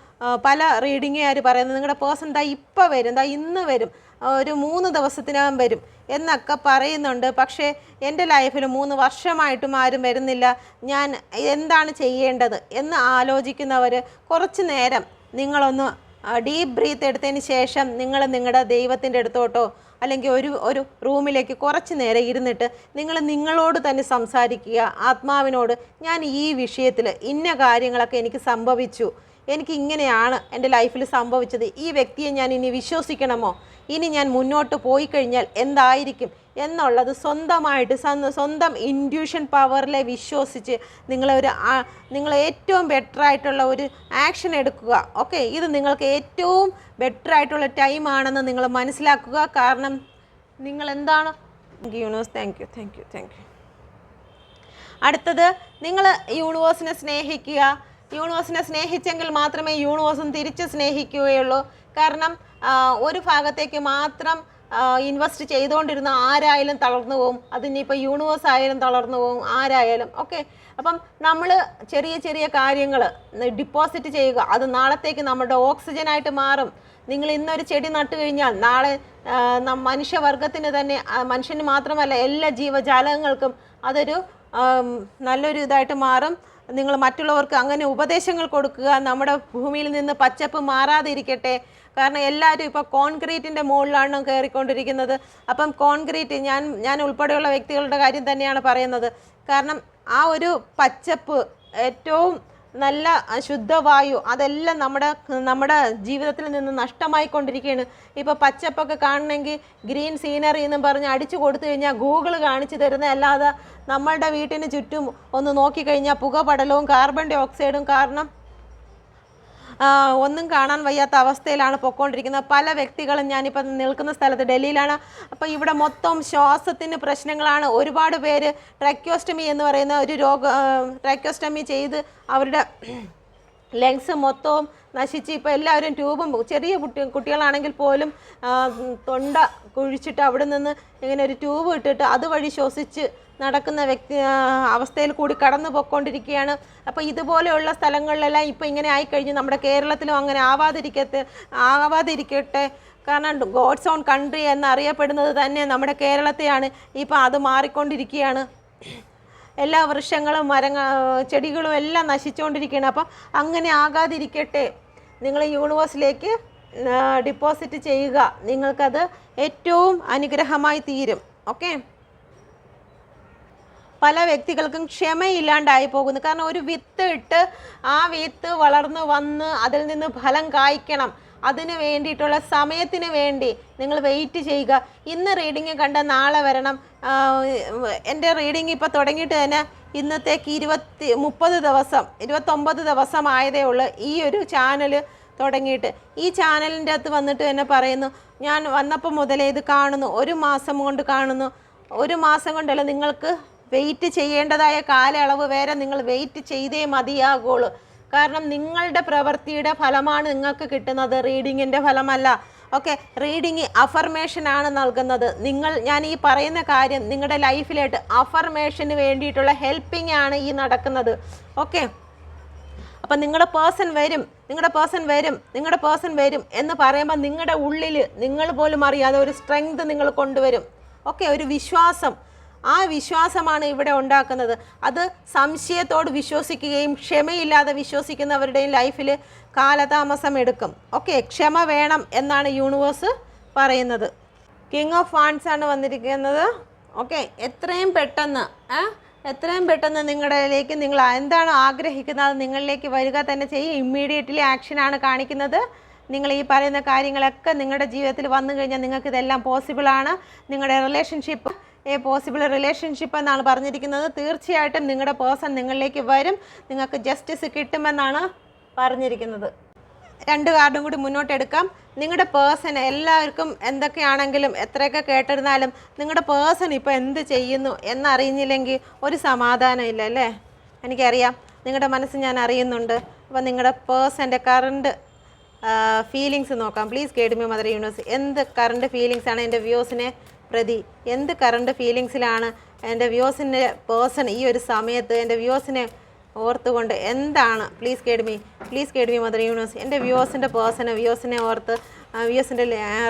പല റീഡിങ്ങുകാർ പറയുന്നു നിങ്ങളുടെ പേഴ്സൺ ദാ ഇപ്പോൾ വരും, ദാ ഇന്ന് വരും, ഒരു 3 ദിവസത്തിനകം വരും എന്നൊക്കെ പറയുന്നുണ്ട്. പക്ഷേ എൻ്റെ ലൈഫിൽ 3 വർഷമായിട്ടും ആരും വരുന്നില്ല, ഞാൻ എന്താണ് ചെയ്യേണ്ടത് എന്ന് ആലോചിക്കുന്നവർ കുറച്ച് നേരം നിങ്ങളൊന്ന് ഡീപ്പ് ബ്രീത്ത് എടുത്തതിന് ശേഷം നിങ്ങൾ നിങ്ങളുടെ ദൈവത്തിൻ്റെ അടുത്തോട്ടോ അല്ലെങ്കിൽ ഒരു റൂമിലേക്ക് കുറച്ച് നേരം ഇരുന്നിട്ട് നിങ്ങളോട് തന്നെ സംസാരിക്കുക, ആത്മാവിനോട്. ഞാൻ ഈ വിഷയത്തിൽ ഇന്ന കാര്യങ്ങളൊക്കെ എനിക്ക് സംഭവിച്ചു, എനിക്ക് ഇങ്ങനെയാണ് എൻ്റെ ലൈഫിൽ സംഭവിച്ചത്, ഈ വ്യക്തിയെ ഞാൻ ഇനി വിശ്വസിക്കണമോ, ഇനി ഞാൻ മുന്നോട്ട് പോയി കഴിഞ്ഞാൽ എന്തായിരിക്കും എന്നുള്ളത് സ്വന്തം ഇൻഡ്യൂഷൻ പവറിലെ വിശ്വസിച്ച് നിങ്ങൾ ഏറ്റവും ബെറ്ററായിട്ടുള്ള ഒരു ആക്ഷൻ എടുക്കുക. ഓക്കെ, ഇത് നിങ്ങൾക്ക് ഏറ്റവും ബെറ്ററായിട്ടുള്ള ടൈമാണെന്ന് നിങ്ങൾ മനസ്സിലാക്കുക. കാരണം നിങ്ങൾ എന്താണ് യൂണിവേഴ്സ്, താങ്ക് യു. അടുത്തത്, നിങ്ങൾ യൂണിവേഴ്സിനെ സ്നേഹിക്കുക. യൂണിവേഴ്സിനെ സ്നേഹിച്ചെങ്കിൽ മാത്രമേ യൂണിവേഴ്സും തിരിച്ച് സ്നേഹിക്കുകയുള്ളൂ. കാരണം ഒരു ഭാഗത്തേക്ക് മാത്രം ഇൻവെസ്റ്റ് ചെയ്തുകൊണ്ടിരുന്ന ആരായാലും തളർന്നു പോകും. അതിനിപ്പോൾ യൂണിവേഴ്സ് ആയാലും തളർന്നു പോകും, ആരായാലും. ഓക്കെ, അപ്പം നമ്മൾ ചെറിയ ചെറിയ കാര്യങ്ങൾ ഡിപ്പോസിറ്റ് ചെയ്യുക. അത് നാളത്തേക്ക് നമ്മുടെ ഓക്സിജനായിട്ട് മാറും. നിങ്ങൾ ഇന്നൊരു ചെടി നട്ടു കഴിഞ്ഞാൽ നാളെ മനുഷ്യവർഗത്തിന് തന്നെ, മനുഷ്യന് മാത്രമല്ല എല്ലാ ജീവജാലങ്ങൾക്കും അതൊരു നല്ലൊരു ഇതായിട്ട് മാറും. നിങ്ങൾ മറ്റുള്ളവർക്ക് അങ്ങനെ ഉപദേശങ്ങൾ കൊടുക്കുക. നമ്മുടെ ഭൂമിയിൽ നിന്ന് പച്ചപ്പ് മാറാതിരിക്കട്ടെ. കാരണം എല്ലാവരും ഇപ്പോൾ കോൺക്രീറ്റിൻ്റെ മുകളിലാണ് കയറിക്കൊണ്ടിരിക്കുന്നത്. അപ്പം കോൺക്രീറ്റ്, ഞാൻ ഉൾപ്പെടെയുള്ള വ്യക്തികളുടെ കാര്യം തന്നെയാണ് പറയുന്നത്. കാരണം ആ ഒരു പച്ചപ്പ്, ഏറ്റവും നല്ല ശുദ്ധവായു, അതെല്ലാം നമ്മുടെ ജീവിതത്തിൽ നിന്ന് നഷ്ടമായിക്കൊണ്ടിരിക്കുകയാണ്. ഇപ്പോൾ പച്ചപ്പൊക്കെ കാണണമെങ്കിൽ ഗ്രീൻ സീനറി എന്നും പറഞ്ഞ് അടിച്ചു കൊടുത്തു കഴിഞ്ഞാൽ ഗൂഗിൾ കാണിച്ചു തരുന്ന അല്ലാതെ നമ്മളുടെ വീട്ടിന് ചുറ്റും ഒന്ന് നോക്കിക്കഴിഞ്ഞാൽ പുകപടലവും കാർബൺ ഡൈ ഓക്സൈഡും കാരണം ഒന്നും കാണാൻ വയ്യാത്ത അവസ്ഥയിലാണ് പൊയ്ക്കൊണ്ടിരിക്കുന്നത് പല വ്യക്തികളും. ഞാനിപ്പോൾ നിൽക്കുന്ന സ്ഥലത്ത് ഡൽഹിയിലാണ്. അപ്പോൾ ഇവിടെ മൊത്തം ശ്വാസത്തിന് പ്രശ്നങ്ങളാണ്. ഒരുപാട് പേര് ട്രാക്യോസ്റ്റമി എന്ന് പറയുന്ന ഒരു ട്രാക്യോസ്റ്റമി ചെയ്ത് അവരുടെ ലങ്സ് മൊത്തവും നശിച്ച് ഇപ്പോൾ എല്ലാവരും ട്യൂബും, ചെറിയ കുട്ടികളാണെങ്കിൽ പോലും തൊണ്ട കുഴിച്ചിട്ട് അവിടെ നിന്ന് ഇങ്ങനെ ഒരു ട്യൂബ് ഇട്ടിട്ട് അതുവഴി ശ്വസിച്ച് നടക്കുന്ന അവസ്ഥയിൽ കൂടി കടന്നു പോയിക്കൊണ്ടിരിക്കുകയാണ്. അപ്പോൾ ഇതുപോലെയുള്ള സ്ഥലങ്ങളിലെല്ലാം ഇപ്പോൾ ഇങ്ങനെ ആയിക്കഴിഞ്ഞു. നമ്മുടെ കേരളത്തിലും അങ്ങനെ ആവാതിരിക്കട്ടെ. കാരണം ഗോഡ്സ് ഓൺ കൺട്രി എന്നറിയപ്പെടുന്നത് തന്നെ നമ്മുടെ കേരളത്തെയാണ്. ഇപ്പോൾ അത് മാറിക്കൊണ്ടിരിക്കുകയാണ്. എല്ലാ വൃക്ഷങ്ങളും ചെടികളും എല്ലാം നശിച്ചുകൊണ്ടിരിക്കുകയാണ്. അപ്പം അങ്ങനെ ആകാതിരിക്കട്ടെ. നിങ്ങൾ യൂണിവേഴ്സിലേക്ക് ഡിപ്പോസിറ്റ് ചെയ്യുക. നിങ്ങൾക്കത് ഏറ്റവും അനുഗ്രഹമായി തീരും. ഓക്കെ, പല വ്യക്തികൾക്കും ക്ഷമയില്ലാണ്ടായി പോകുന്നു. കാരണം ഒരു വിത്ത് ഇട്ട് ആ വിത്ത് വളർന്നു വന്ന് അതിൽ നിന്ന് ഫലം കായ്ക്കണം. അതിന് വേണ്ടിയിട്ടുള്ള സമയത്തിന് വേണ്ടി നിങ്ങൾ വെയിറ്റ് ചെയ്യുക. ഇന്ന് റീഡിങ് കണ്ട നാളെ വരണം. എൻ്റെ റീഡിങ് ഇപ്പോൾ തുടങ്ങിയിട്ട് തന്നെ ഇന്നത്തേക്ക് 29 ദിവസം ആയതേ ഉള്ളൂ ഈ ഒരു ചാനൽ തുടങ്ങിയിട്ട്. ഈ ചാനലിൻ്റെ അകത്ത് വന്നിട്ട് തന്നെ പറയുന്നു, ഞാൻ വന്നപ്പോൾ മുതലേ ഇത് കാണുന്നു, 1 മാസം കൊണ്ട് കാണുന്നു. 1 മാസം കൊണ്ടല്ല, നിങ്ങൾക്ക് വെയിറ്റ് ചെയ്യേണ്ടതായ കാലയളവ് വരെ നിങ്ങൾ വെയിറ്റ് ചെയ്തേ മതിയാകുള്ളൂ. കാരണം നിങ്ങളുടെ പ്രവൃത്തിയുടെ ഫലമാണ് നിങ്ങൾക്ക് കിട്ടുന്നത്, റീഡിങ്ങിൻ്റെ ഫലമല്ല. ഓക്കെ, റീഡിങ് അഫർമേഷനാണ് നൽകുന്നത്. ഞാൻ ഈ പറയുന്ന കാര്യം നിങ്ങളുടെ ലൈഫിലായിട്ട് അഫർമേഷന് വേണ്ടിയിട്ടുള്ള ഹെൽപ്പിംഗ് ആണ് ഈ നടക്കുന്നത്. ഓക്കെ, അപ്പം നിങ്ങളുടെ പേഴ്സൺ വരും എന്ന് പറയുമ്പോൾ നിങ്ങളുടെ ഉള്ളിൽ നിങ്ങൾ പോലും അറിയാതെ ഒരു സ്ട്രെങ്ത് നിങ്ങൾ കൊണ്ടുവരും. ഓക്കെ, ഒരു വിശ്വാസം, ആ വിശ്വാസമാണ് ഇവിടെ ഉണ്ടാക്കുന്നത്. അത് സംശയത്തോട് വിശ്വസിക്കുകയും ക്ഷമയില്ലാതെ വിശ്വസിക്കുന്നവരുടെയും ലൈഫിൽ കാലതാമസം എടുക്കും. ഓക്കെ, ക്ഷമ വേണം എന്നാണ് യൂണിവേഴ്സ് പറയുന്നത്. കിങ് ഓഫ് വാൻഡ്സ് ആണ് വന്നിരിക്കുന്നത്. ഓക്കെ, എത്രയും പെട്ടെന്ന് നിങ്ങളിലേക്ക് നിങ്ങൾ എന്താണ് ആഗ്രഹിക്കുന്നത് നിങ്ങളിലേക്ക് വരിക തന്നെ ചെയ്യും. ഇമ്മീഡിയറ്റ്ലി ആക്ഷനാണ് കാണിക്കുന്നത്. നിങ്ങൾ ഈ പറയുന്ന കാര്യങ്ങളൊക്കെ നിങ്ങളുടെ ജീവിതത്തിൽ വന്നു കഴിഞ്ഞാൽ നിങ്ങൾക്ക് ഇതെല്ലാം പോസിബിളാണ്. നിങ്ങളുടെ റിലേഷൻഷിപ്പ് പോസിബിൾ റിലേഷൻഷിപ്പ് എന്നാണ് പറഞ്ഞിരിക്കുന്നത്. തീർച്ചയായിട്ടും നിങ്ങളുടെ പേഴ്സൺ നിങ്ങളിലേക്ക് വരും, നിങ്ങൾക്ക് ജസ്റ്റിസ് കിട്ടുമെന്നാണ് പറഞ്ഞിരിക്കുന്നത്. 2 കാർഡും കൂടി മുന്നോട്ടെടുക്കാം. നിങ്ങളുടെ പേഴ്സൺ, എല്ലാവർക്കും എന്തൊക്കെയാണെങ്കിലും എത്രയൊക്കെ കേട്ടിരുന്നാലും നിങ്ങളുടെ പേഴ്സൺ ഇപ്പോൾ എന്ത് ചെയ്യുന്നു എന്നറിഞ്ഞില്ലെങ്കിൽ ഒരു സമാധാനം ഇല്ല അല്ലേ? എനിക്കറിയാം, നിങ്ങളുടെ മനസ്സ് ഞാൻ അറിയുന്നുണ്ട്. അപ്പോൾ നിങ്ങളുടെ പേഴ്സൻ്റെ ഫീലിങ്സ് നോക്കാം. Please guide me mother universe. എന്ത് കറണ്ട് ഫീലിങ്സാണ് എൻ്റെ വ്യൂസിനെ പ്രതി? എന്ത് കറണ്ട് ഫീലിങ്സിലാണ് എൻ്റെ വ്യൂസിൻ്റെ പേഴ്സൺ ഈ ഒരു സമയത്ത് എൻ്റെ വ്യൂസിനെ ഓർത്തുകൊണ്ട് എന്താണ്? Please guide me mother universe. എൻ്റെ വ്യൂസിൻ്റെ പേഴ്സണ് വ്യൂസിനെ ഓർത്ത് വ്യൂസിൻ്റെ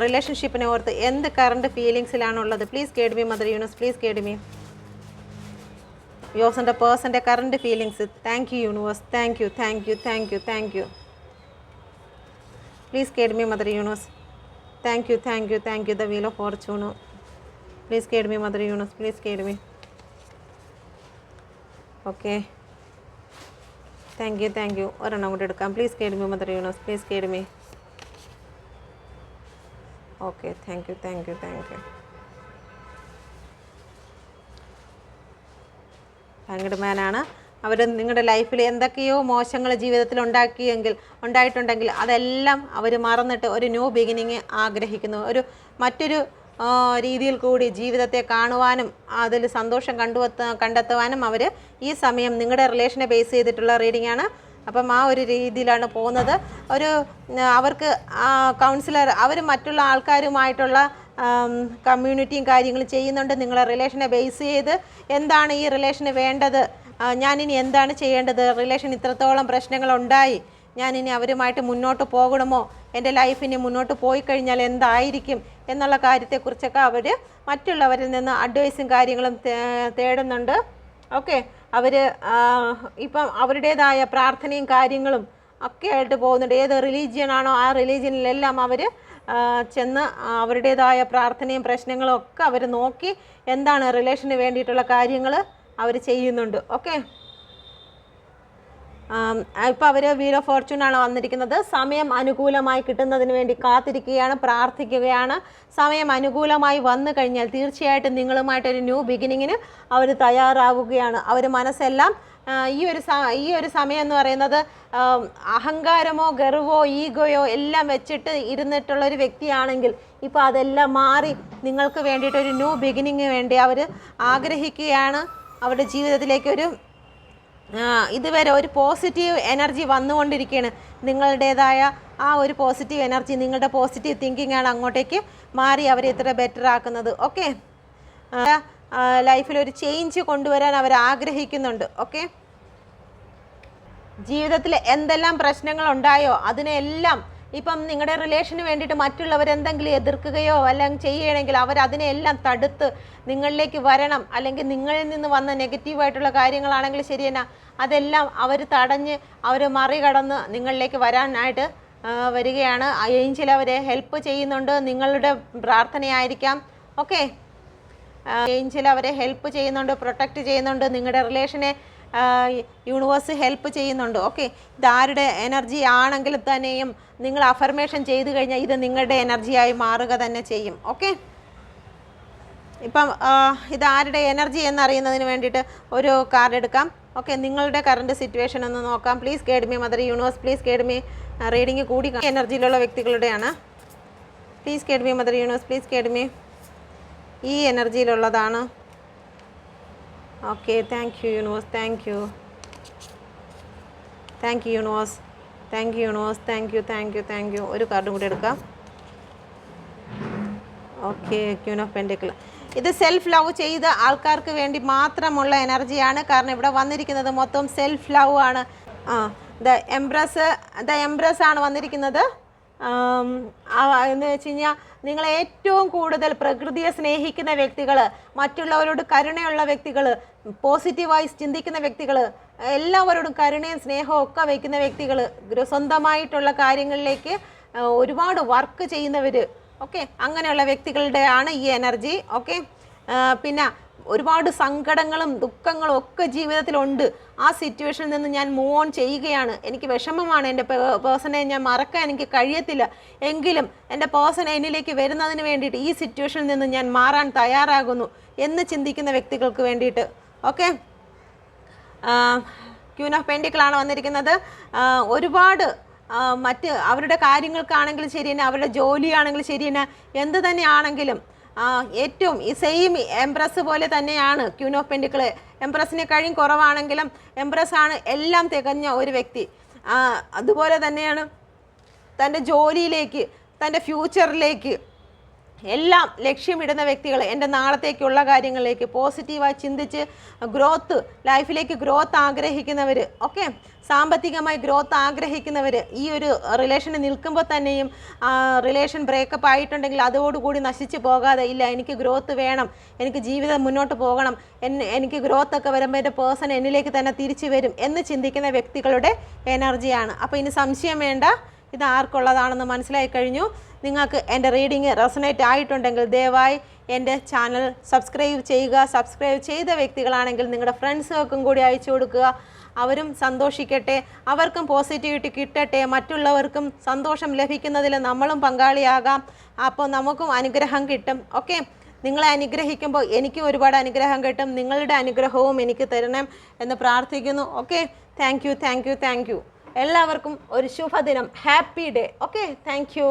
റിലേഷൻഷിപ്പിനെ ഓർത്ത് എന്ത് കറണ്ട് ഫീലിങ്സിലാണുള്ളത്? Please guide me mother universe. Please guide me വ്യൂസിൻ്റെ പേഴ്സൻ്റെ current feelings. Thank you universe. Thank you. Please guide me, Mother Universe. Thank you. The Wheel of Fortune. Please guide me, Mother Universe. Please guide me. Okay. Thank you. ഒരെണ്ണം കൂടി എടുക്കാം. Please guide me, Mother Universe. Please guide me. Okay. Thank you. ഭയങ്കര മാനാണ്. അവർ നിങ്ങളുടെ ലൈഫിൽ എന്തൊക്കെയോ മോശങ്ങൾ ജീവിതത്തിൽ ഉണ്ടായിട്ടുണ്ടെങ്കിൽ അതെല്ലാം അവർ മറന്നിട്ട് ഒരു ന്യൂ ബിഗിനിങ് ആഗ്രഹിക്കുന്നു. മറ്റൊരു രീതിയിൽ കൂടി ജീവിതത്തെ കാണുവാനും അതിൽ സന്തോഷം കണ്ടെത്തുവാനും അവർ ഈ സമയം നിങ്ങളുടെ റിലേഷനെ ബേസ് ചെയ്തിട്ടുള്ള റീഡിംഗ് ആണ്. അപ്പം ആ ഒരു രീതിയിലാണ് പോകുന്നത്. അവർക്ക് കൗൺസിലർ അവർ മറ്റുള്ള ആൾക്കാരുമായിട്ടുള്ള കമ്മ്യൂണിറ്റിയും കാര്യങ്ങളും ചെയ്യുന്നുണ്ട്. നിങ്ങളെ റിലേഷനെ ബേസ് ചെയ്ത് എന്താണ് ഈ റിലേഷന് വേണ്ടത്, ഞാനിനി എന്താണ് ചെയ്യേണ്ടത്, റിലേഷൻ ഇത്രത്തോളം പ്രശ്നങ്ങളുണ്ടായി, ഞാനിനി അവരുമായിട്ട് മുന്നോട്ട് പോകണമോ, എൻ്റെ ലൈഫിന് മുന്നോട്ട് പോയി കഴിഞ്ഞാൽ എന്തായിരിക്കും എന്നുള്ള കാര്യത്തെക്കുറിച്ചൊക്കെ അവർ മറ്റുള്ളവരിൽ നിന്ന് അഡ്വൈസും കാര്യങ്ങളും തേടുന്നുണ്ട്. ഓക്കെ. അവർ ഇപ്പം അവരുടേതായ പ്രാർത്ഥനയും കാര്യങ്ങളും ഒക്കെ ആയിട്ട് പോകുന്നുണ്ട്. ഏത് റിലീജിയനാണോ ആ റിലീജിയനിലെല്ലാം അവർ ചെന്ന് അവരുടേതായ പ്രാർത്ഥനയും പ്രശ്നങ്ങളും ഒക്കെ അവർ നോക്കി എന്താണ് റിലേഷന് വേണ്ടിയിട്ടുള്ള കാര്യങ്ങൾ അവർ ചെയ്യുന്നുണ്ട്. ഓക്കെ. ഇപ്പോൾ അവർ വീൽ ഓഫ് ഫോർച്യൂണാണ് വന്നിരിക്കുന്നത്. സമയം അനുകൂലമായി കിട്ടുന്നതിന് വേണ്ടി കാത്തിരിക്കുകയാണ്, പ്രാർത്ഥിക്കുകയാണ്. സമയം അനുകൂലമായി വന്നു കഴിഞ്ഞാൽ തീർച്ചയായിട്ടും നിങ്ങളുമായിട്ടൊരു ന്യൂ ബിഗിനിങ്ങിന് അവർ തയ്യാറാവുകയാണ്. അവർ മനസ്സെല്ലാം ഈ ഒരു സമയം എന്ന് പറയുന്നത് അഹങ്കാരമോ ഗർവോ ഈഗോയോ എല്ലാം വെച്ചിട്ട് ഇരുന്നിട്ടുള്ളൊരു വ്യക്തിയാണെങ്കിൽ ഇപ്പോൾ അതെല്ലാം മാറി നിങ്ങൾക്ക് വേണ്ടിയിട്ടൊരു ന്യൂ ബിഗിനിങ്ങിന് വേണ്ടി അവർ ആഗ്രഹിക്കുകയാണ്. അവരുടെ ജീവിതത്തിലേക്ക് ഇതുവരെ ഒരു പോസിറ്റീവ് എനർജി വന്നുകൊണ്ടിരിക്കുകയാണ്. നിങ്ങളുടേതായ ആ ഒരു പോസിറ്റീവ് എനർജി, നിങ്ങളുടെ പോസിറ്റീവ് തിങ്കിങ് ആണ് അങ്ങോട്ടേക്ക് മാറി അവരെ ഇത്ര ബെറ്റർ ആക്കുന്നത്. ഓക്കെ. ലൈഫിൽ ഒരു ചേഞ്ച് കൊണ്ടുവരാൻ അവർ ആഗ്രഹിക്കുന്നുണ്ട്. ഓക്കെ. ജീവിതത്തിൽ എന്തെല്ലാം പ്രശ്നങ്ങൾ ഉണ്ടായോ അതിനെല്ലാം ഇപ്പം നിങ്ങളുടെ റിലേഷന് വേണ്ടിയിട്ട് മറ്റുള്ളവരെന്തെങ്കിലും എതിർക്കുകയോ അല്ലെങ്കിൽ ചെയ്യണമെങ്കിൽ അവരതിനെല്ലാം തടുത്ത് നിങ്ങളിലേക്ക് വരണം. അല്ലെങ്കിൽ നിങ്ങളിൽ നിന്ന് വന്ന നെഗറ്റീവായിട്ടുള്ള കാര്യങ്ങളാണെങ്കിൽ ശരി തന്നെ അതെല്ലാം അവർ തടഞ്ഞ് അവർ മറികടന്ന് നിങ്ങളിലേക്ക് വരാനായിട്ട് വരികയാണ്. ഏഞ്ചൽ അവരെ ഹെൽപ്പ് ചെയ്യുന്നുണ്ട്. നിങ്ങളുടെ പ്രാർത്ഥനയായിരിക്കാം. ഓക്കെ. ഏഞ്ചൽ അവരെ ഹെൽപ്പ് ചെയ്യുന്നുണ്ട്, പ്രൊട്ടക്റ്റ് ചെയ്യുന്നുണ്ട്. നിങ്ങളുടെ റിലേഷനെ യൂണിവേഴ്സ് ഹെൽപ്പ് ചെയ്യുന്നുണ്ട്. ഓക്കെ. ഇതാരുടെ എനർജി ആണെങ്കിൽ തന്നെയും നിങ്ങൾ അഫർമേഷൻ ചെയ്തു കഴിഞ്ഞാൽ ഇത് നിങ്ങളുടെ എനർജിയായി മാറുക തന്നെ ചെയ്യും. ഓക്കെ. ഇപ്പം ഇതാരുടെ എനർജി എന്നറിയുന്നതിന് വേണ്ടിയിട്ട് ഒരു കാർഡ് എടുക്കാം. ഓക്കെ. നിങ്ങളുടെ കറണ്ട് സിറ്റുവേഷൻ ഒന്ന് നോക്കാം. Please guide me mother universe. Please guide me. Reading കൂടി എനർജിയിലുള്ള വ്യക്തികളുടെയാണ്. Please guide me mother universe. Please guide me. ഈ എനർജിയിലുള്ളതാണ്. Okay. Thank you universe. Thank you universe. Thank you. ഒരു കാർഡും കൂടി എടുക്കാം. ഓക്കെ. Queen of pentacles. ഇത് സെൽഫ് ലവ് ചെയ്ത ആൾക്കാർക്ക് വേണ്ടി മാത്രമുള്ള എനർജിയാണ്. കാരണം ഇവിടെ വന്നിരിക്കുന്നത് മൊത്തം സെൽഫ് ലവ് ആണ്. ദ എംബ്രസ് ആണ് വന്നിരിക്കുന്നത്. എന്ന് വെച്ച് കഴിഞ്ഞാൽ നിങ്ങൾ ഏറ്റവും കൂടുതൽ പ്രകൃതിയെ സ്നേഹിക്കുന്ന വ്യക്തികൾ, മറ്റുള്ളവരോട് കരുണയുള്ള വ്യക്തികൾ, പോസിറ്റീവായി ചിന്തിക്കുന്ന വ്യക്തികൾ, എല്ലാവരോടും കരുണയും സ്നേഹവും ഒക്കെ വയ്ക്കുന്ന വ്യക്തികൾ, സ്വന്തമായിട്ടുള്ള കാര്യങ്ങളിലേക്ക് ഒരുപാട് വർക്ക് ചെയ്യുന്നവർ, ഓക്കെ, അങ്ങനെയുള്ള വ്യക്തികളുടെയാണ് ഈ എനർജി. ഓക്കെ. പിന്നെ ഒരുപാട് സങ്കടങ്ങളും ദുഃഖങ്ങളും ഒക്കെ ജീവിതത്തിലുണ്ട്. ആ സിറ്റുവേഷനിൽ നിന്ന് ഞാൻ മൂവ് ഓൺ ചെയ്യുകയാണ്. എനിക്ക് വിഷമമാണ്, എൻ്റെ പേഴ്സണെ ഞാൻ മറക്കാൻ എനിക്ക് കഴിയത്തില്ല, എങ്കിലും എൻ്റെ പേഴ്സൺ എന്നിലേക്ക് വരുന്നതിന് വേണ്ടിയിട്ട് ഈ സിറ്റുവേഷനിൽ നിന്ന് ഞാൻ മാറാൻ തയ്യാറാകുന്നു എന്ന് ചിന്തിക്കുന്ന വ്യക്തികൾക്ക് വേണ്ടിയിട്ട്. ഓക്കെ. ക്യൂൻ ഓഫ് പെൻഡിക്കിളാണ് വന്നിരിക്കുന്നത്. ഒരുപാട് മറ്റ് അവരുടെ കാര്യങ്ങൾക്കാണെങ്കിലും ശരി തന്നെ, അവരുടെ ജോലിയാണെങ്കിലും ശരി തന്നെ, എന്ത് തന്നെയാണെങ്കിലും ഏറ്റവും ഈ സെയിം എംപ്രസ് പോലെ തന്നെയാണ് ക്യൂൻ ഓഫ് പെൻഡിക്കിൾ. എംപ്രസിനെ കഴിഞ്ഞ് കുറവാണെങ്കിലും എംപ്രസ് ആണ് എല്ലാം തികഞ്ഞ ഒരു വ്യക്തി. അതുപോലെ തന്നെയാണ് തൻ്റെ ജോലിയിലേക്ക്, തൻ്റെ ഫ്യൂച്ചറിലേക്ക് എല്ലാം ലക്ഷ്യമിടുന്ന വ്യക്തികൾ, എൻ്റെ നാളത്തേക്കുള്ള കാര്യങ്ങളിലേക്ക് പോസിറ്റീവായി ചിന്തിച്ച് ലൈഫിലേക്ക് ഗ്രോത്ത് ആഗ്രഹിക്കുന്നവർ, ഓക്കെ, സാമ്പത്തികമായി ഗ്രോത്ത് ആഗ്രഹിക്കുന്നവർ ഈ ഒരു റിലേഷനിൽ നിൽക്കുമ്പോൾ തന്നെയും റിലേഷൻ ബ്രേക്കപ്പ് ആയിട്ടുണ്ടെങ്കിൽ അതോടുകൂടി നശിച്ചു പോകാതെ, ഇല്ല എനിക്ക് ഗ്രോത്ത് വേണം, എനിക്ക് ജീവിതം മുന്നോട്ട് പോകണം, എനിക്ക് ഗ്രോത്തൊക്കെ വരുമ്പോൾ എൻ്റെ പേഴ്സൺ എന്നിലേക്ക് തന്നെ തിരിച്ചു വരും എന്ന് ചിന്തിക്കുന്ന വ്യക്തികളുടെ എനർജിയാണ്. അപ്പോൾ ഇനി സംശയം വേണ്ട, ഇത് ആർക്കുള്ളതാണെന്ന് മനസ്സിലായി കഴിഞ്ഞു. നിങ്ങൾക്ക് എൻ്റെ റീഡിങ് റെസണേറ്റ് ആയിട്ടുണ്ടെങ്കിൽ ദയവായി എൻ്റെ ചാനൽ സബ്സ്ക്രൈബ് ചെയ്യുക. സബ്സ്ക്രൈബ് ചെയ്ത വ്യക്തികളാണെങ്കിൽ നിങ്ങളുടെ ഫ്രണ്ട്സുകൾക്കും കൂടി അയച്ചു കൊടുക്കുക. അവരും സന്തോഷിക്കട്ടെ, അവർക്കും പോസിറ്റിവിറ്റി കിട്ടട്ടെ, മറ്റുള്ളവർക്കും സന്തോഷം ലഭിക്കുന്നതിൽ നമ്മളും പങ്കാളിയാകാം. അപ്പോൾ നമുക്കും അനുഗ്രഹം കിട്ടും. ഓക്കെ, നിങ്ങളെ അനുഗ്രഹിക്കുമ്പോൾ എനിക്കും ഒരുപാട് അനുഗ്രഹം കിട്ടും. നിങ്ങളുടെ അനുഗ്രഹവും എനിക്ക് തരണം എന്ന് പ്രാർത്ഥിക്കുന്നു. Okay, thank U. എല്ലാവർക്കും ഒരു ശുഭദിനം, happy day. Okay, thank U.